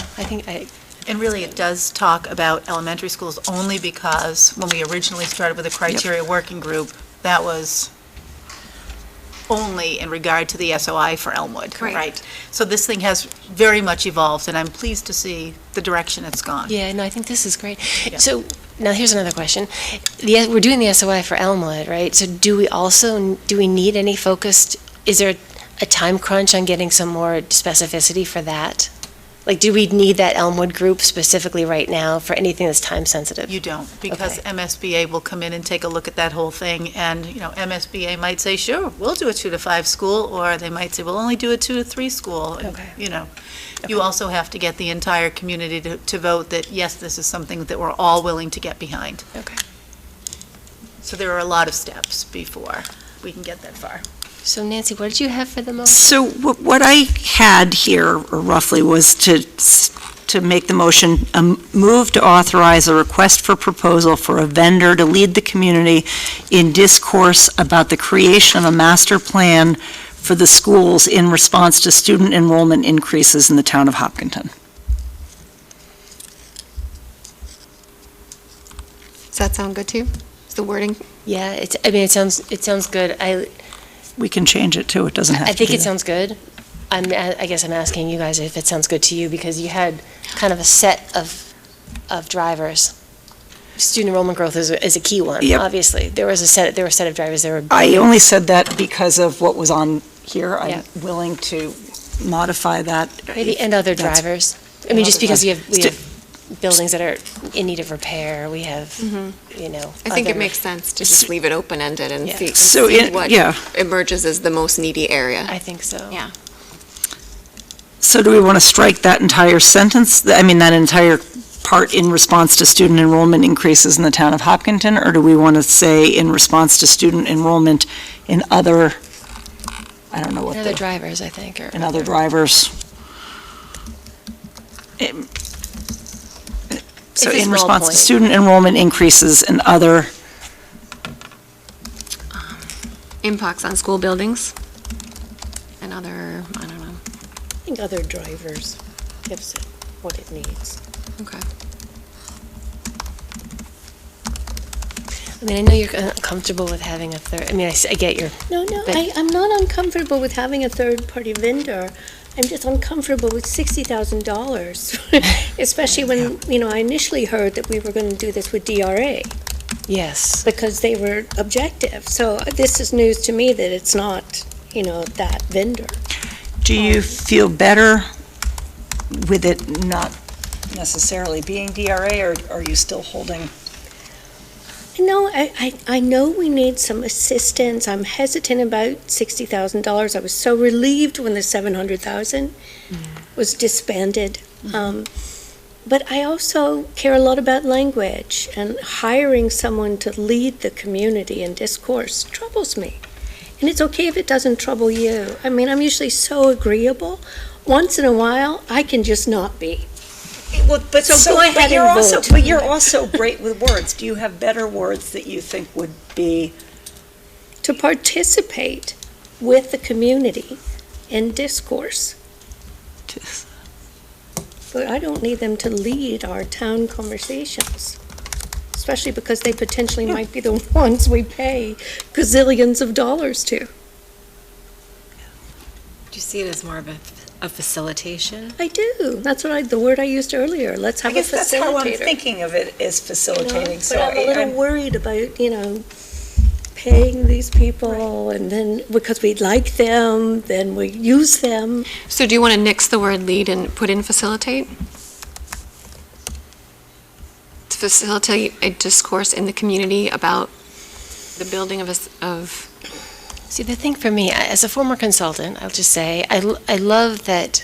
And really, it does talk about elementary schools only because when we originally started with the criteria working group, that was only in regard to the SOI for Elmwood. Right. So this thing has very much evolved, and I'm pleased to see the direction it's gone. Yeah, no, I think this is great. Yeah. So, now here's another question. We're doing the SOI for Elmwood, right? So do we need any focused, is there a time crunch on getting some more specificity for that? Like, do we need that Elmwood group specifically right now for anything that's time sensitive? You don't, because Okay. MSBA will come in and take a look at that whole thing, and, MSBA might say, sure, we'll do a 2 to 5 school, or they might say, we'll only do a 2 to 3 school. And, Okay. You also have to get the entire community to vote that, yes, this is something that we're all willing to get behind. Okay. So there are a lot of steps before we can get that far. So Nancy, what did you have for the motion? So what I had here roughly was to make the motion, move to authorize a request for proposal for a vendor to lead the community in discourse about the creation of a master plan for the schools in response to student enrollment increases in the town of Hopkinton. Does that sound good to you? Is the wording? Yeah, it sounds good. We can change it too, it doesn't have to I think be it that. sounds good. I guess I'm asking you guys if it sounds good to you, because you had kind of a set of drivers. Student enrollment growth is a key one, Yep. obviously. There were a set of drivers. I only said that because of what was on here. Yeah. I'm willing to modify that. Maybe, and other That's- drivers. I and mean, just other because we drivers. have buildings that are in need of repair, we have, I think it other- makes sense to just leave it open-ended and Yeah. see So, what yeah. emerges as the most needy area. I think so. Yeah. So do we want to strike that entire sentence, that entire part in response to student enrollment increases in the town of Hopkinton? Or do we want to say in response to student enrollment in other, I don't know what And other the, drivers, I think, or. in other drivers? So It's a in small response to point. student enrollment increases and other, Impacts on school buildings and other, I don't know. I think other drivers gives it what it needs. Okay. I mean, I know you're uncomfortable with having a third, I get your, No, But- I'm not uncomfortable with having a third-party vendor. I'm just uncomfortable with $60,000, especially when, I initially heard that we were going to do this with DRA yes. because they were objective. So this is news to me that it's not, that vendor. do you feel better with it not necessarily being DRA, or are you still holding? No, I know we need some assistance. I'm hesitant about $60,000. I was so relieved when the $700,000 was disbanded. But I also care a lot about language, and hiring someone to lead the community in discourse troubles me. And it's okay if it doesn't trouble you. I mean, I'm usually so agreeable. Once in a while, I can just not be. Well, but So go ahead and vote. But you're also great with words. Do you have better words that you think would be? To participate with the community in discourse. But I don't need them to lead our town conversations, especially because they potentially might be the ones we pay gazillions of dollars to. Do you see it as more of a facilitation? I do. That's what the word I used earlier. Let's have I guess a that's how I'm facilitator. thinking of it, is facilitating. But So I'm a little worried about, paying these people, and then, because we like them, then we use them. So do you want to nix the word lead and put in facilitate? To facilitate a discourse in the community about the building of See, the thing for me, as a former consultant, I'll just say, I love that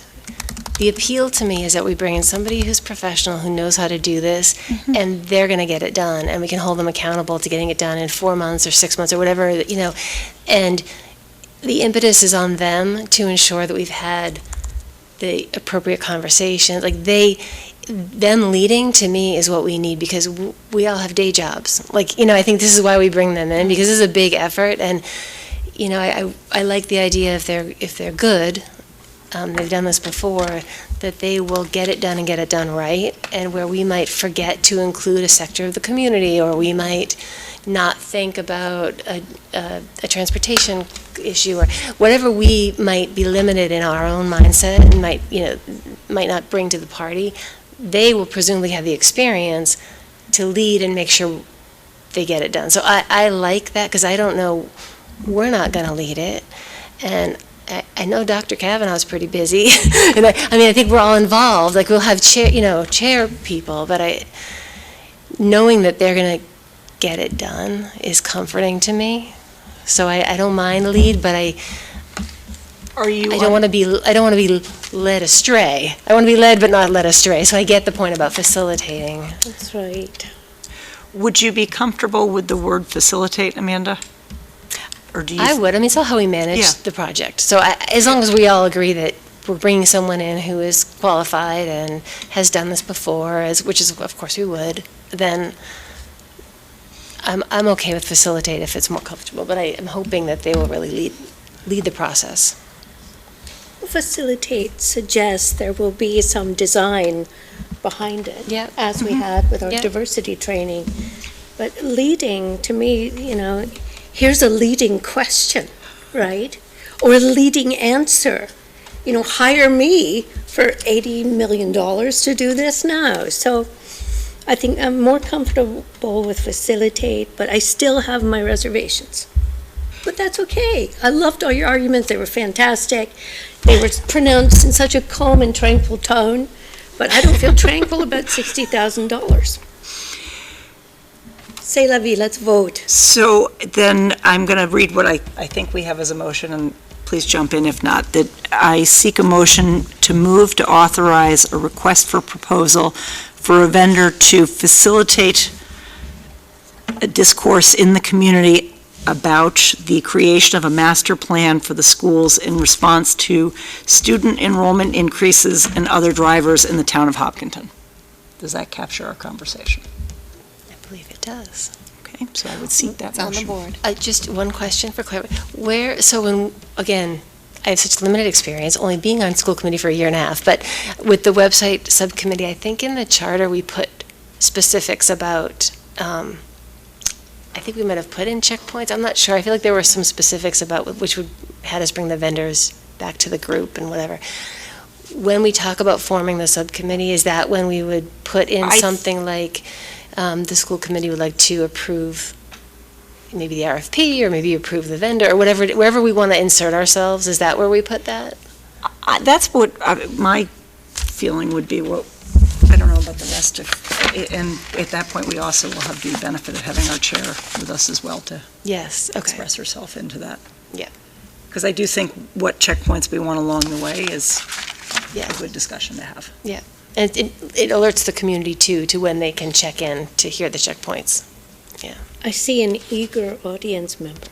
the appeal to me is that we bring in somebody who's professional, who knows how to do this, and they're going to get it done, and we can hold them accountable to getting it done in 4 months or 6 months or whatever, and the impetus is on them to ensure that we've had the appropriate conversations. Them leading, to me, is what we need, because we all have day jobs. I think this is why we bring them in, because this is a big effort, and I like the idea if they're good, they've done this before, that they will get it done and get it done right, and where we might forget to include a sector of the community, or we might not think about a transportation issue, or whatever we might be limited in our own mindset and might not bring to the party, they will presumably have the experience to lead and make sure they get it done. So I like that, because I don't know, we're not going to lead it, and I know Dr. Kavanaugh's pretty busy, and I think we're all involved. We'll have chair people, but knowing that they're going to get it done is comforting to me. So I don't mind lead, but I don't want to be led astray. I want to be led but not led astray. So I get the point about facilitating. That's right. Would you be comfortable with the word facilitate, Amanda? Or do you? I would. It's all how we manage Yeah. the project. So as long as we all agree that we're bringing someone in who is qualified and has done this before, which is, of course, we would, then I'm okay with facilitate if it's more comfortable. But I'm hoping that they will really lead the process. Facilitate suggests there will be some design behind it, Yep. as we had with our Yep. diversity training. But leading, to me, here's a leading question, right? Or a leading answer. Hire me for $80 million to do this now. So I think I'm more comfortable with facilitate, but I still have my reservations. But that's okay. I loved all your arguments. They were fantastic. They were pronounced in such a calm and tranquil tone, but I don't feel tranquil about $60,000. C'est la vie, let's vote. So then I'm going to read what I think we have as a motion, and please jump in if not. That I seek a motion to move to authorize a request for proposal for a vendor to facilitate a discourse in the community about the creation of a master plan for the schools in response to student enrollment increases and other drivers in the town of Hopkinton. Does that capture our conversation? I believe it does. Okay, so I would seek that it's on the motion. board. Just one question for clarification. Again, I have such limited experience, only being on school committee for a year and a half, but with the website subcommittee, I think in the charter we put specifics about, I think we might have put in checkpoints. I'm not sure. I feel like there were some specifics about which would had us bring the vendors back to the group and whatever. When we talk about forming the subcommittee, is that when we would put in something like the school committee would like to approve maybe the RFP or maybe approve the vendor or whatever, wherever we want to insert ourselves? Is that where we put that? That's what my feeling would be. What I don't know about the rest of, and at that point, we also will have the benefit of having our chair with us as well to Yes, okay. express herself into that. Yeah. Because I do think what checkpoints we want along the way is Yeah. a good discussion to have. And it alerts the community too, to when they can check in to hear the checkpoints. I see an eager audience member.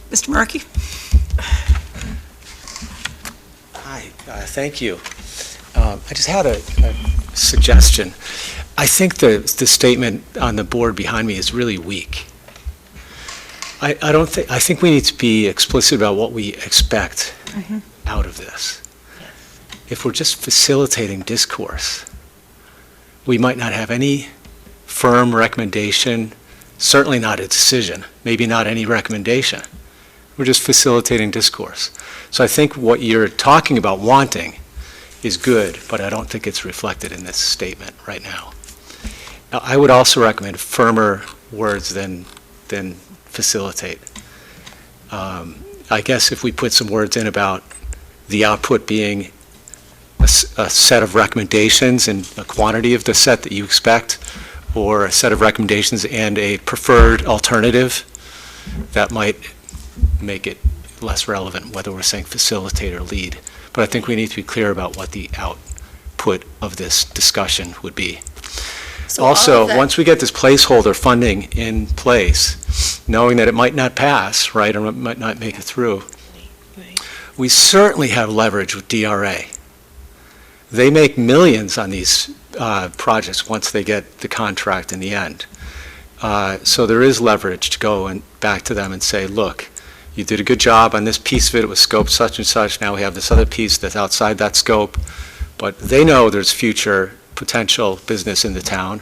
Mr. Markey? Hi, thank you. I just had a suggestion. I think the statement on the board behind me is really weak. I think we need to be explicit about what we expect out of this. If we're just facilitating discourse, we might not have any firm recommendation, certainly not a decision, maybe not any recommendation. We're just facilitating discourse. So I think what you're talking about wanting is good, but I don't think it's reflected in this statement right now. Now, I would also recommend firmer words than facilitate. I guess if we put some words in about the output being a set of recommendations and a quantity of the set that you expect, or a set of recommendations and a preferred alternative, that might make it less relevant whether we're saying facilitate or lead. But I think we need to be clear about what the output of this discussion would be. So all Also, of that- once we get this placeholder funding in place, knowing that it might not pass, right, or it might not make it through, we certainly have leverage with DRA. They make millions on these projects once they get the contract in the end. So there is leverage to go and back to them and say, look, you did a good job on this piece of it. It was scoped such and such. Now we have this other piece that's outside that scope. But they know there's future potential business in the town,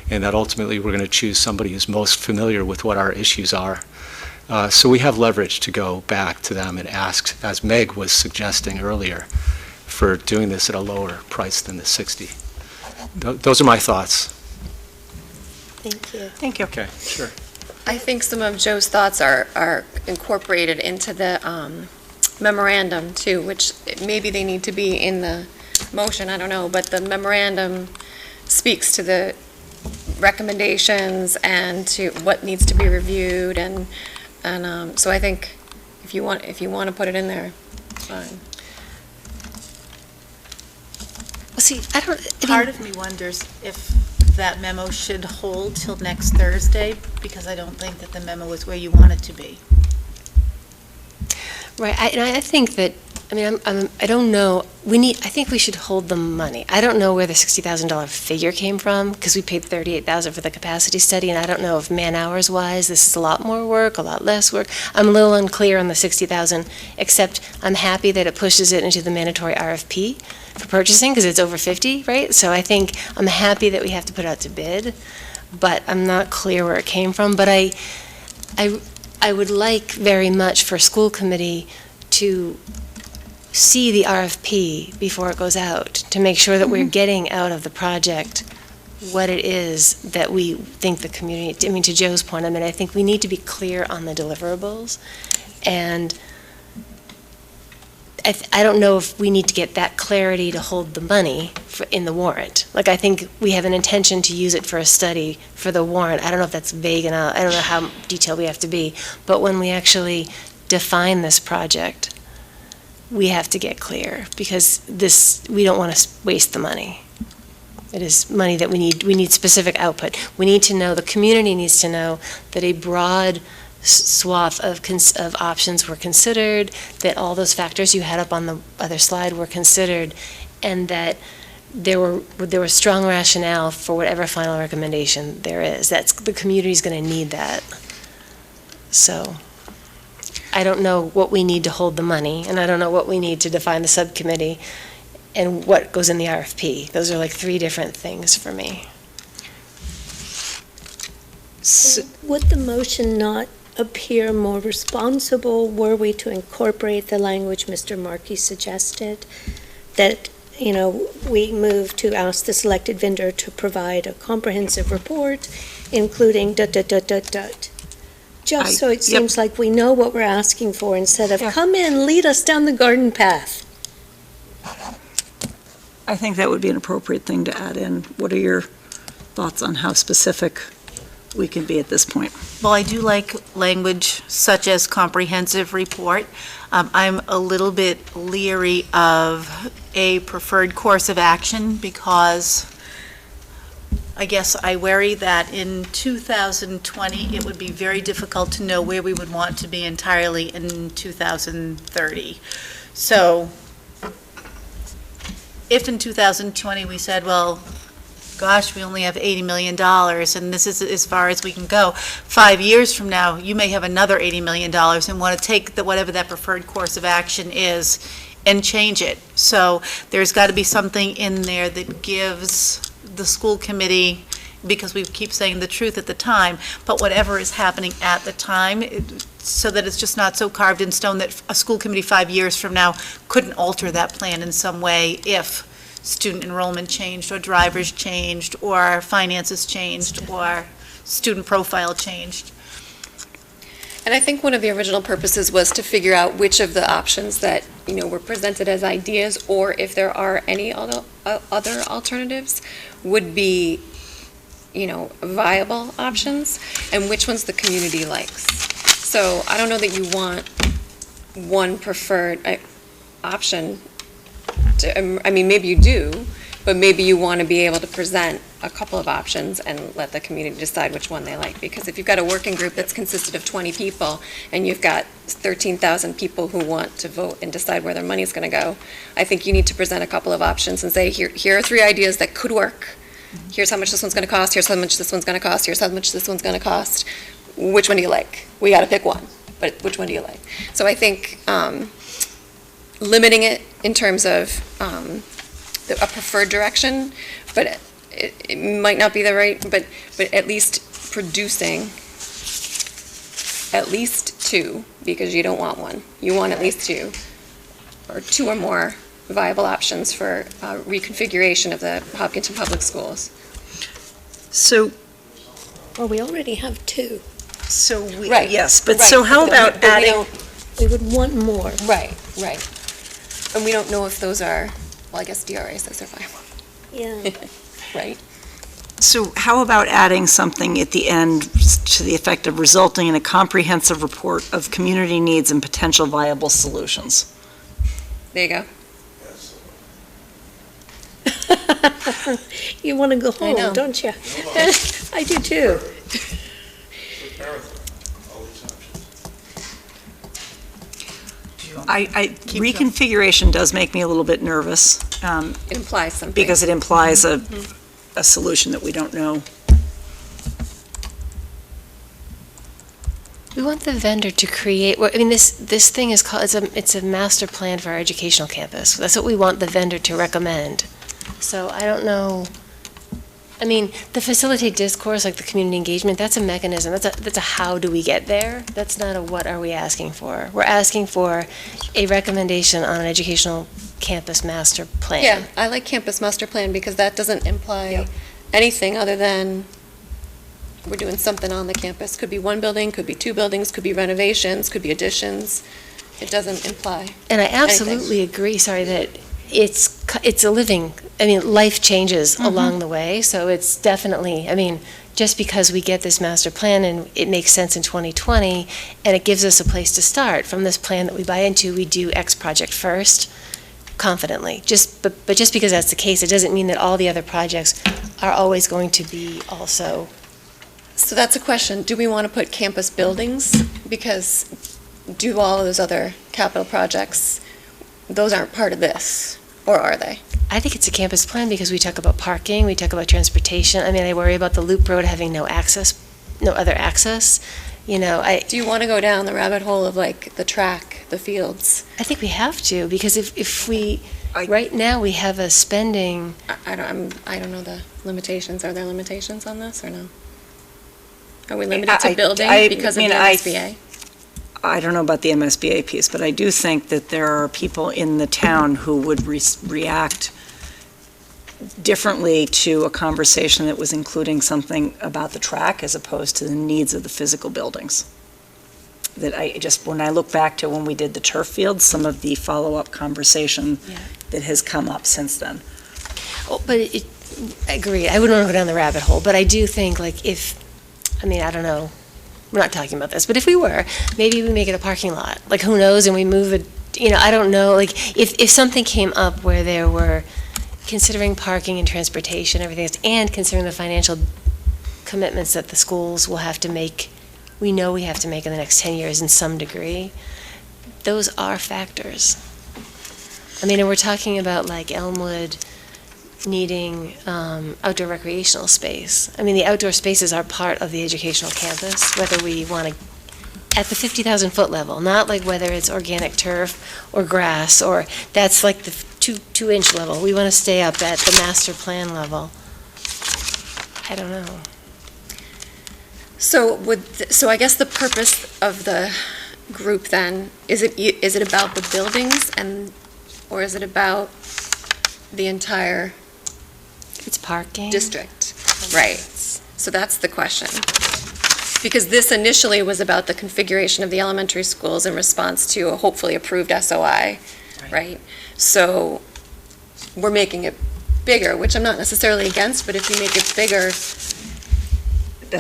and that ultimately we're going to choose somebody who's most familiar with what our issues are. So we have leverage to go back to them and ask, as Meg was suggesting earlier, for doing this at a lower price than the 60. Those are my thoughts. Thank you. Thank you. Okay, sure. I think some of Joe's thoughts are incorporated into the memorandum too, which maybe they need to be in the motion, I don't know, but the memorandum speaks to the recommendations and to what needs to be reviewed, and so I think if you want to put it in there, it's fine. Well, see, Part of me wonders if that memo should hold till next Thursday, because I don't think that the memo is where you want it to be. Right, I think that, I don't know, I think we should hold the money. I don't know where the $60,000 figure came from, because we paid $38,000 for the capacity study, and I don't know if man-hours wise, this is a lot more work, a lot less work. I'm a little unclear on the $60,000, except I'm happy that it pushes it into the mandatory RFP for purchasing, because it's over 50, right? So I think I'm happy that we have to put it out to bid, but I'm not clear where it came from. But I would like very much for school committee to see the RFP before it goes out, to make sure that we're getting out of the project what it is that we think the community, to Joe's point, I think we need to be clear on the deliverables, and I don't know if we need to get that clarity to hold the money in the warrant. Like, I think we have an intention to use it for a study for the warrant. I don't know if that's vague enough. I don't know how detailed we have to be. But when we actually define this project, we have to get clear, because we don't want to waste the money. It is money that we need specific output. We need to know, the community needs to know that a broad swath of options were considered, that all those factors you had up on the other slide were considered, and that there was strong rationale for whatever final recommendation there is. The community's going to need that. So I don't know what we need to hold the money, and I don't know what we need to define the subcommittee and what goes in the RFP. Those are like three different things for me. Would the motion not appear more responsible were we to incorporate the language Mr. Markey suggested, that, we move to ask the selected vendor to provide a comprehensive report, including ... Just so it seems like we know what we're asking for, instead of come in, lead us down the garden path. I think that would be an appropriate thing to add in. What are your thoughts on how specific we can be at this point? Well, I do like language such as comprehensive report. I'm a little bit leery of a preferred course of action, because I guess I worry that in 2020, it would be very difficult to know where we would want to be entirely in 2030. So if in 2020 we said, well, gosh, we only have $80 million, and this is as far as we can go, 5 years from now, you may have another $80 million and want to take whatever that preferred course of action is and change it. So there's got to be something in there that gives the school committee, because we keep saying the truth at the time, but whatever is happening at the time, so that it's just not so carved in stone that a school committee 5 years from now couldn't alter that plan in some way if student enrollment changed, or drivers changed, or finances changed, or student profile changed. And I think one of the original purposes was to figure out which of the options that, were presented as ideas, or if there are any other alternatives, would be, viable options, and which ones the community likes. So I don't know that you want one preferred option. Maybe you do, but maybe you want to be able to present a couple of options and let the community decide which one they like. Because if you've got a working group that's consisted of 20 people, and you've got 13,000 people who want to vote and decide where their money's going to go, I think you need to present a couple of options and say, here are 3 ideas that could work. Here's how much this one's going to cost, here's how much this one's going to cost, here's how much this one's going to cost. Which one do you like? We got to pick one, but which one do you like? So I think limiting it in terms of a preferred direction, but it might not be the right, but at least producing at least 2, because you don't want one. You want at least 2, or 2 or more viable options for reconfiguration of the Hopkinton Public Schools. So, Well, we already have 2. Right. yes, but Right. so how But about we adding? don't- We would want more. Right. And we don't know if those are, well, I guess DRA says they're viable, Yeah. right? So how about adding something at the end to the effect of resulting in a comprehensive report of community needs and potential viable solutions? There you go. You want to go I know. home, don't you? I do too. Reconfiguration does make me a little bit nervous, It implies something. because it implies a solution that we don't know. We want the vendor to create, this thing is called, it's a master plan for our educational campus. That's what we want the vendor to recommend. So I don't know, the facilitate discourse, like the community engagement, that's a mechanism, that's a how do we get there? That's not a what are we asking for? We're asking for a recommendation on an educational campus master plan. Yeah, I like campus master plan because that doesn't imply anything other than we're doing something on the campus. Could be 1 building, could be 2 buildings, could be renovations, could be additions. It doesn't imply. And I absolutely agree, that it's a living, life changes along the way, so it's definitely, just because we get this master plan and it makes sense in 2020, and it gives us a place to start, from this plan that we buy into, we do X project first, confidently. But just because that's the case, it doesn't mean that all the other projects are always going to be also. So that's a question. Do we want to put campus buildings? Because do all of those other capital projects, those aren't part of this, or are they? I think it's a campus plan because we talk about parking, we talk about transportation. I worry about the loop road having no other access. Do you want to go down the rabbit hole of like the track, the fields? I think we have to, because if we, right now, we have a spending. I don't know the limitations. Are there limitations on this or no? Are we limited to building because of the MSBA? I don't know about the MSBA piece, but I do think that there are people in the town who would react differently to a conversation that was including something about the track as opposed to the needs of the physical buildings. That when I look back to when we did the turf fields, some of the follow-up conversation that has come up since then. But I agree, I wouldn't want to go down the rabbit hole, but I do think, I don't know, we're not talking about this, but if we were, maybe we make it a parking lot. Who knows, and we move it, I don't know, if something came up where there were considering parking and transportation, everything else, and considering the financial commitments that the schools will have to make, we know we have to make in the next 10 years in some degree, those are factors. I mean, and we're talking about like Elmwood needing outdoor recreational space. I mean, the outdoor spaces are part of the educational campus, whether we want to, at the 50,000 foot level, not like whether it's organic turf or grass, or that's like the 2-inch level. We want to stay up at the master plan level. I don't know. So I guess the purpose of the group then, is it about the buildings or is it about the entire It's parking. district? Right. So that's the question. Because this initially was about the configuration of the elementary schools in response to a hopefully approved SOI, right? So we're making it bigger, which I'm not necessarily against, but if you make it bigger,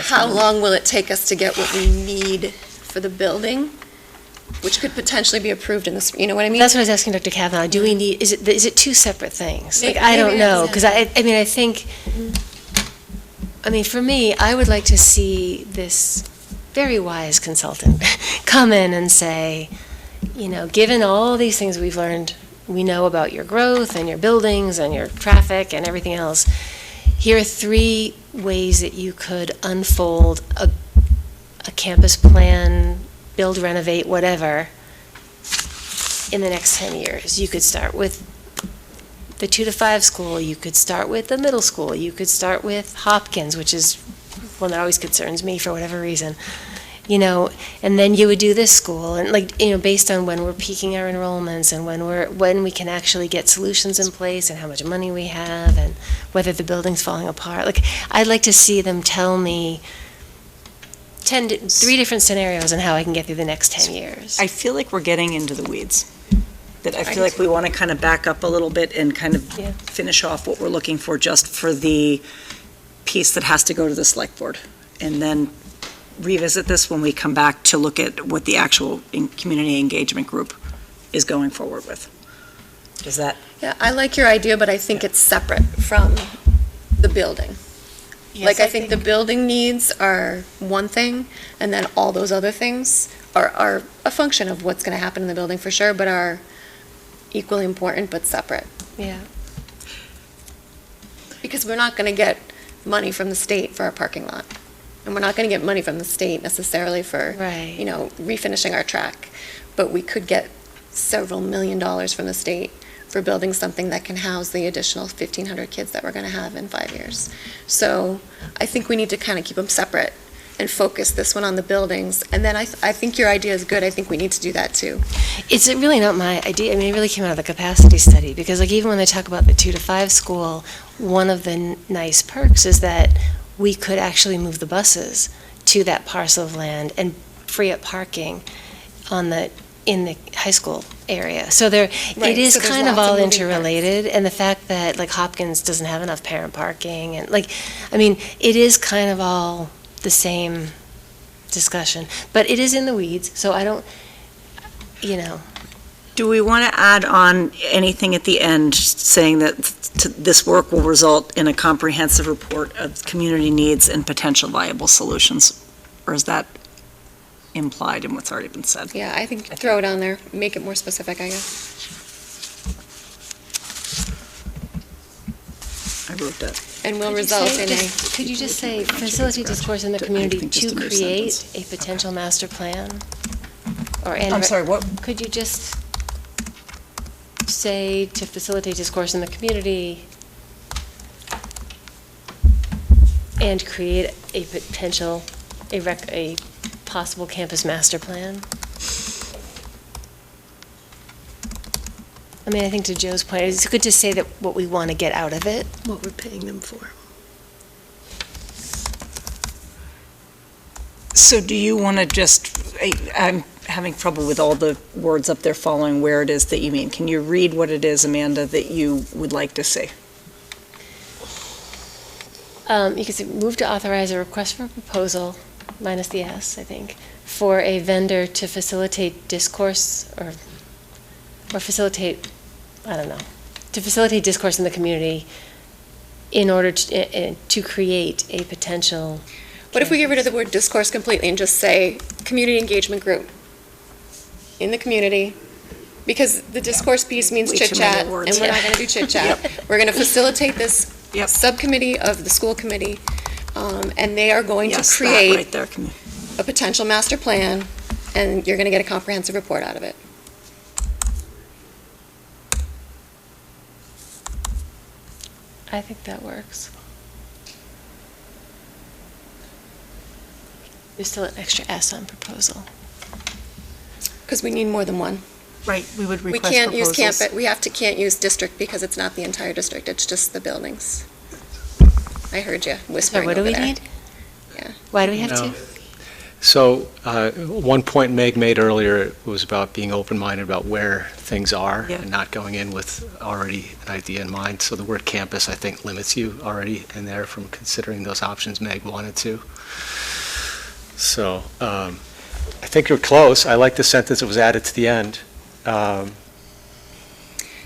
how long will it take us to get what we need for the building, which could potentially be approved in this, you know what I mean? That's what I was asking Dr. Kavanaugh. Do we need, is it two separate things? Like, Maybe- I don't maybe know, it's- because I mean, I think, I mean, for me, I would like to see this very wise consultant come in and say, you know, given all these things we've learned, we know about your growth and your buildings and your traffic and everything else, here are 3 ways that you could unfold a campus plan, build, renovate, whatever, in the next 10 years. You could start with the 2 to 5 school, you could start with the middle school, you could start with Hopkins, which is one that always concerns me for whatever reason, you know, and then you would do this school, and like, you know, based on when we're peaking our enrollments and when we can actually get solutions in place and how much money we have and whether the building's falling apart. Like, I'd like to see them tell me 3 different scenarios on how I can get through the next 10 years. I feel like we're getting into the weeds. That I feel like we want to kind of back up a little bit and kind of Yeah. finish off what we're looking for just for the piece that has to go to the select board. And then revisit this when we come back to look at what the actual community engagement group is going forward with. Does that? Yeah, I like your idea, but I think it's separate from the building. Like, I think the building needs are one thing, and then all those other things are a function of what's going to happen in the building for sure, but are equally important but separate. Yeah. Because we're not going to get money from the state for our parking lot. And we're not going to get money from the state necessarily for, Right. you know, refinishing our track. But we could get several $1 million from the state for building something that can house the additional 1,500 kids that we're going to have in 5 years. So I think we need to kind of keep them separate and focus this one on the buildings. And then I think your idea is good. I think we need to do that too. It's really not my idea. I mean, it really came out of the capacity study, because like even when they talk about the 2 to 5 school, one of the nice perks is that we could actually move the buses to that parcel of land and free up parking in the high school area. So Right, it is so there's kind of lots of all moving interrelated, and the fact that like Hopkins doesn't have enough parent parking, and like, I mean, it is kind of all the same discussion, but it is in the weeds, so I don't, you know. Do we want to add on anything at the end saying that this work will result in a comprehensive report of community needs and potential viable solutions? Or is that implied in what's already been said? Yeah, I think throw it on there, make it more specific, I guess. I wrote that. And will Could you result say- in just- Could you just say, facilitate discourse in the I community think just to a new create sentence. a potential master plan? Or, I'm sorry, what? Could you just say to facilitate discourse in the community and create a potential, a possible campus master plan? I mean, I think to Joe's point, it's good to say that what we want to get out of it. What we're paying them for. So do you want to just, I'm having trouble with all the words up there following where it is that you mean. Can you read what it is, Amanda, that you would like to see? You could say, move to authorize a request for proposal, minus the S, I think, for a vendor to facilitate discourse or facilitate, I don't know. to facilitate discourse in the community in order to create a potential. What if we get rid of the word discourse completely and just say community engagement group in the community? Because the discourse piece means Way too chit chat, many and words, we're not yeah. going to do chit chat. We're going to facilitate this Yep. subcommittee of the school committee, and they are going to Yes, that create right there can- a potential master plan, and you're going to get a comprehensive report out of it. I think that works. There's still an extra S on proposal. Because we need more than one. Right, we would We request can't use proposals. campus, can't use district because it's not the entire district, it's just the buildings. I heard you So whispering what do over we there. need? Yeah. Why do we have No. to? So, one point Meg made earlier was about being open-minded about where things are Yeah. and not going in with already an idea in mind. So the word campus, I think, limits you already in there from considering those options Meg wanted to. So, I think you're close. I like the sentence that was added to the end.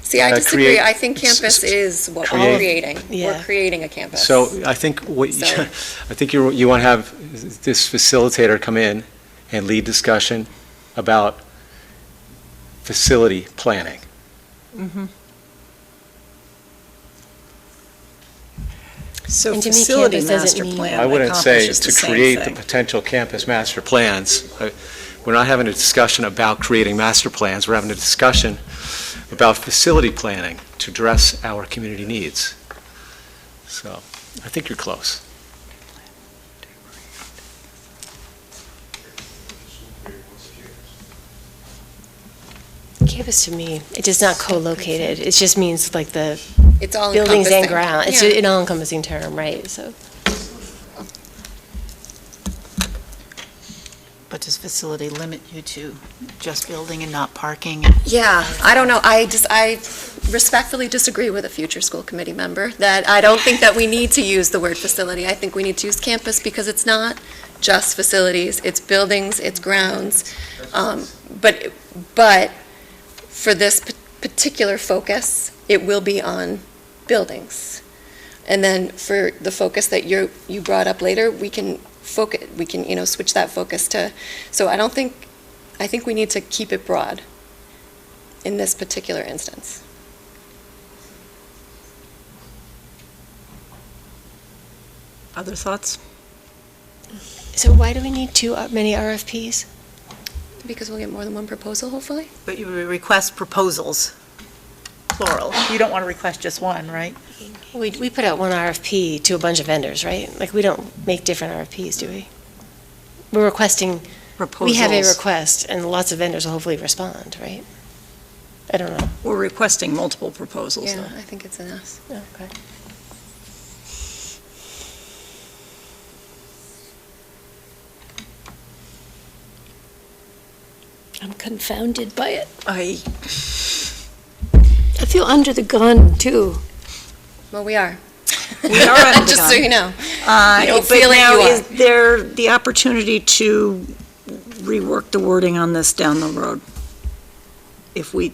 See, I disagree. create- I think campus is what we're create- creating. We're Yeah. creating a campus. So I think So- I think you want to have this facilitator come in and lead discussion about facility planning. So And to me, facility campus doesn't master mean- plan I wouldn't say accomplishes to the same create the thing. potential campus master plans. We're not having a discussion about creating master plans. We're having a discussion about facility planning to address our community needs. So I think you're close. Campus to me, it is not co-located. It just means like the It's all buildings and encompassing. ground. It's Yeah. an all-encompassing term, right? So But does facility limit you to just building and not parking? Yeah, I don't know. I respectfully disagree with a future school committee member that I don't think that we need to use the word facility. I think we need to use campus because it's not just facilities. It's buildings, it's grounds. But for this particular focus, it will be on buildings. And then for the focus that you brought up later, we can switch that focus to, so I think we need to keep it broad in this particular instance. Other thoughts? So why do we need many RFPs? Because we'll get more than one proposal, hopefully. But you request proposals, plural. You don't want to request just one, right? We put out one RFP to a bunch of vendors, right? Like, we don't make different RFPs, do we? We're requesting, we have a request, and lots of vendors will hopefully respond, right? I don't know. We're requesting multiple proposals, Yeah, though. I think it's an us. Okay. I'm confounded by it. I I feel under the gun, too. Well, we are. We are under the Just so gun. you know. But don't feel like now, you are. is there the opportunity to rework the wording on this down the road? If we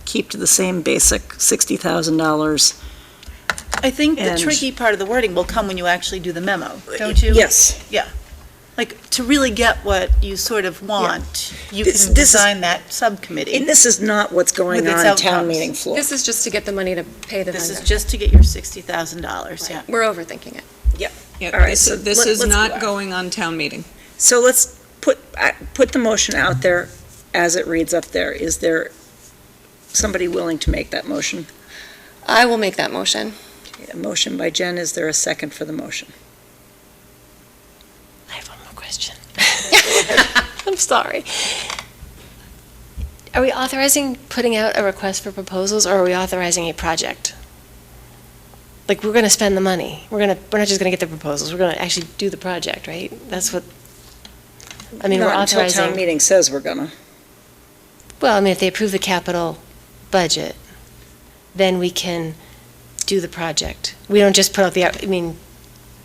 keep to the same basic $60,000? I think the And- tricky part of the wording will come when you actually do the memo, don't you? Yes. Like, to really get what you sort of want, you This- can this is- design that subcommittee. And this is not what's going With its on town outcomes. meeting floor. This is just to get the money to pay the This is vendor. just to get your $60,000, yeah. We're overthinking it. Yeah, All right, this so this let- is let's not go out. going on town meeting. So let's put the motion out there as it reads up there. Is there somebody willing to make that motion? I will make that motion. A motion by Jen. Is there a second for the motion? I have one more question. I'm sorry. Are we authorizing putting out a request for proposals, or are we authorizing a project? Like, we're gonna spend the money. We're not just gonna get the proposals, we're gonna actually do the project, right? That's what, I mean, we're Not until town authorizing. meeting says we're gonna. Well, I mean, if they approve the capital budget, then we can do the project. We don't just put out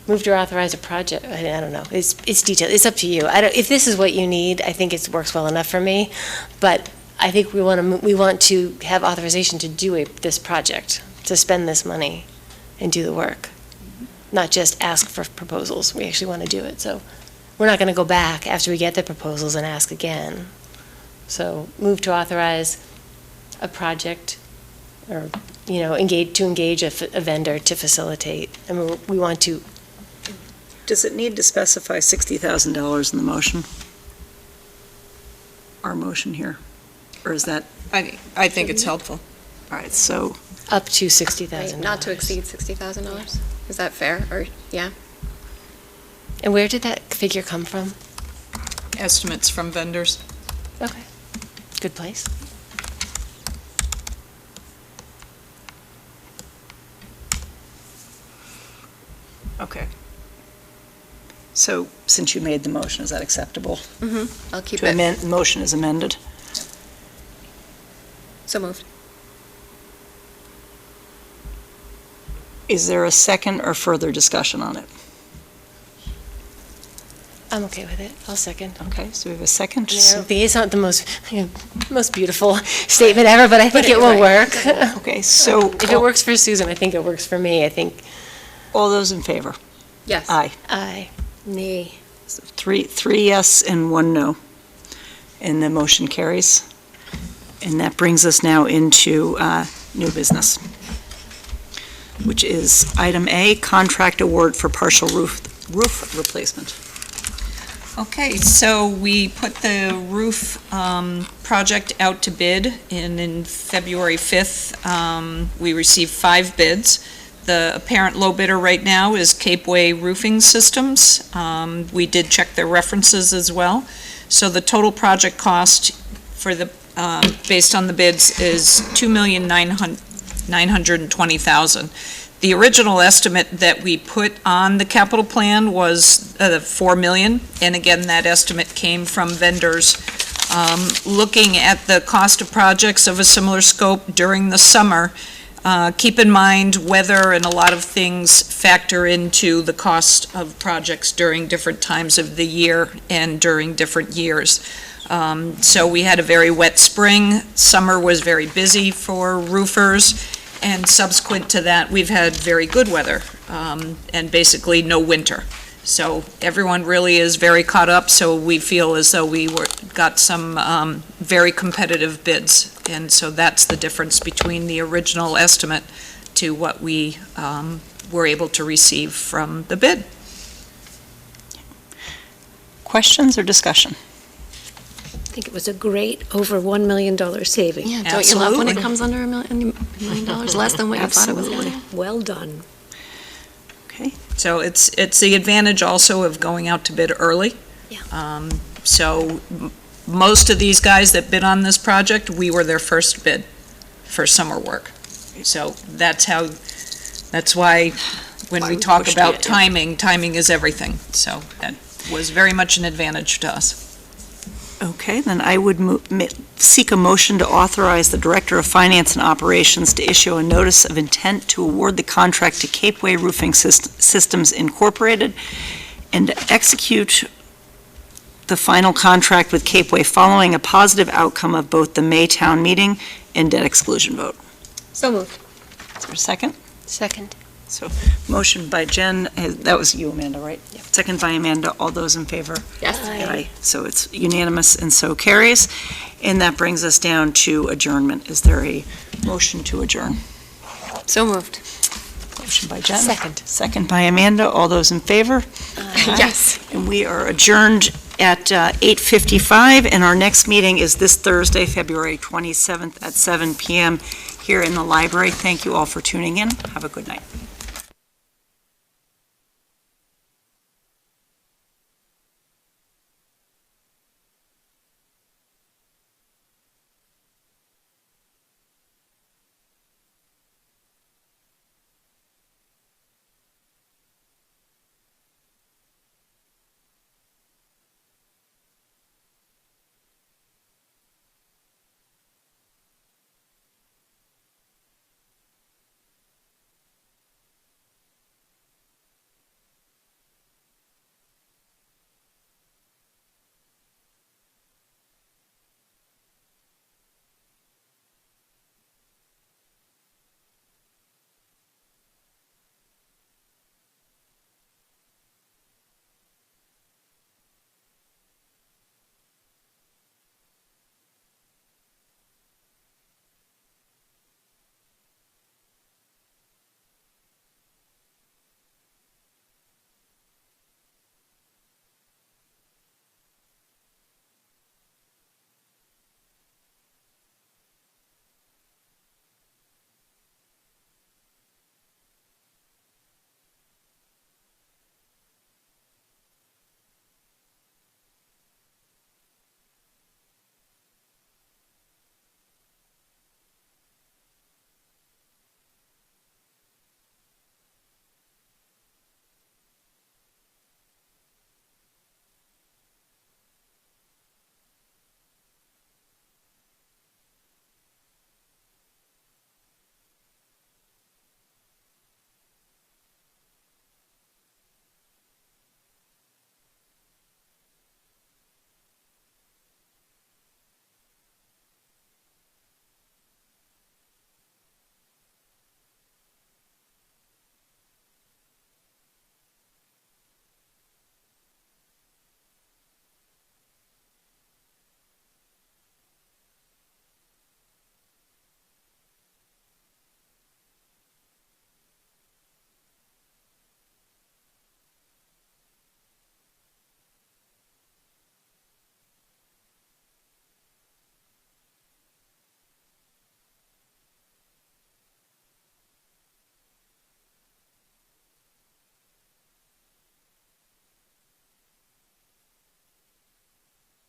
move to authorize a project, I don't know, it's detailed, it's up to you. If this is what you need, I think it works well enough for me, but I think we want to have authorization to do this project, to spend this money and do the work, not just ask for proposals. We actually want to do it, so we're not going to go back after we get the proposals and ask again. So move to authorize a project, or, engage a vendor to facilitate. And we want to. Does it need to specify $60,000 in the motion? Our motion here? Or is that, I think it's helpful. all right, so, Up to $60,000. Not to exceed $60,000? Is that fair, or, yeah? And where did that figure come from? Estimates from vendors. Okay. Good place. okay. So, since you made the motion, is that acceptable? I'll keep To it. amend, the motion is amended? So moved. Is there a second or further discussion on it? I'm okay with it. I'll second. Okay, so we have a second. I mean, I don't think it's not the most beautiful statement ever, but I think it will work. Okay, so, If it works for Susan, I think it works for me. I think all those in favor? Yes. Aye. I. Nay. So three yes and one no. And the motion carries. And that brings us now into new business, which is item A, contract award for partial roof replacement. Okay, so we put the roof project out to bid, and in February 5th, we received 5 bids. The apparent low bidder right now is Cape Way Roofing Systems. We did check their references as well. So the total project cost for the, based on the bids, is $2,920,000. The original estimate that we put on the capital plan was $4 million, and again, that estimate came from vendors looking at the cost of projects of a similar scope during the summer. Keep in mind weather and a lot of things factor into the cost of projects during different times of the year and during different years. So we had a very wet spring. Summer was very busy for roofers. And subsequent to that, we've had very good weather and basically no winter. So everyone really is very caught up, so we feel as though we got some very competitive bids. And so that's the difference between the original estimate to what we were able to receive from the bid. Questions or discussion? I think it was a great over $1 million saving. Yeah, don't you love when it Absolutely. comes under $1 million, less than what you thought it was Absolutely. going to? Well done. Okay, So it's the advantage also of going out to bid early. Yeah. So most of these guys that bid on this project, we were their first bid for summer work. So that's why when Why we we talk pushed about it, yeah. timing is everything. So that was very much an advantage to us. okay, then I would seek a motion to authorize the Director of Finance and Operations to issue a notice of intent to award the contract to Cape Way Roofing Systems Incorporated and to execute the final contract with Cape Way following a positive outcome of both the May town meeting and debt exclusion vote. So moved. Is there a second? Second. So, motion by Jen, that was you, Amanda, right? Second by Amanda, all those in favor? Yes. Aye. So it's unanimous and so carries. And that brings us down to adjournment. Is there a motion to adjourn? So moved. Motion by Jen. Second. Second by Amanda, all those in favor? Yes. And we are adjourned at 8:55, and our next meeting is this Thursday, February 27th at 7 PM here in the library. Thank you all for tuning in. Have a good night.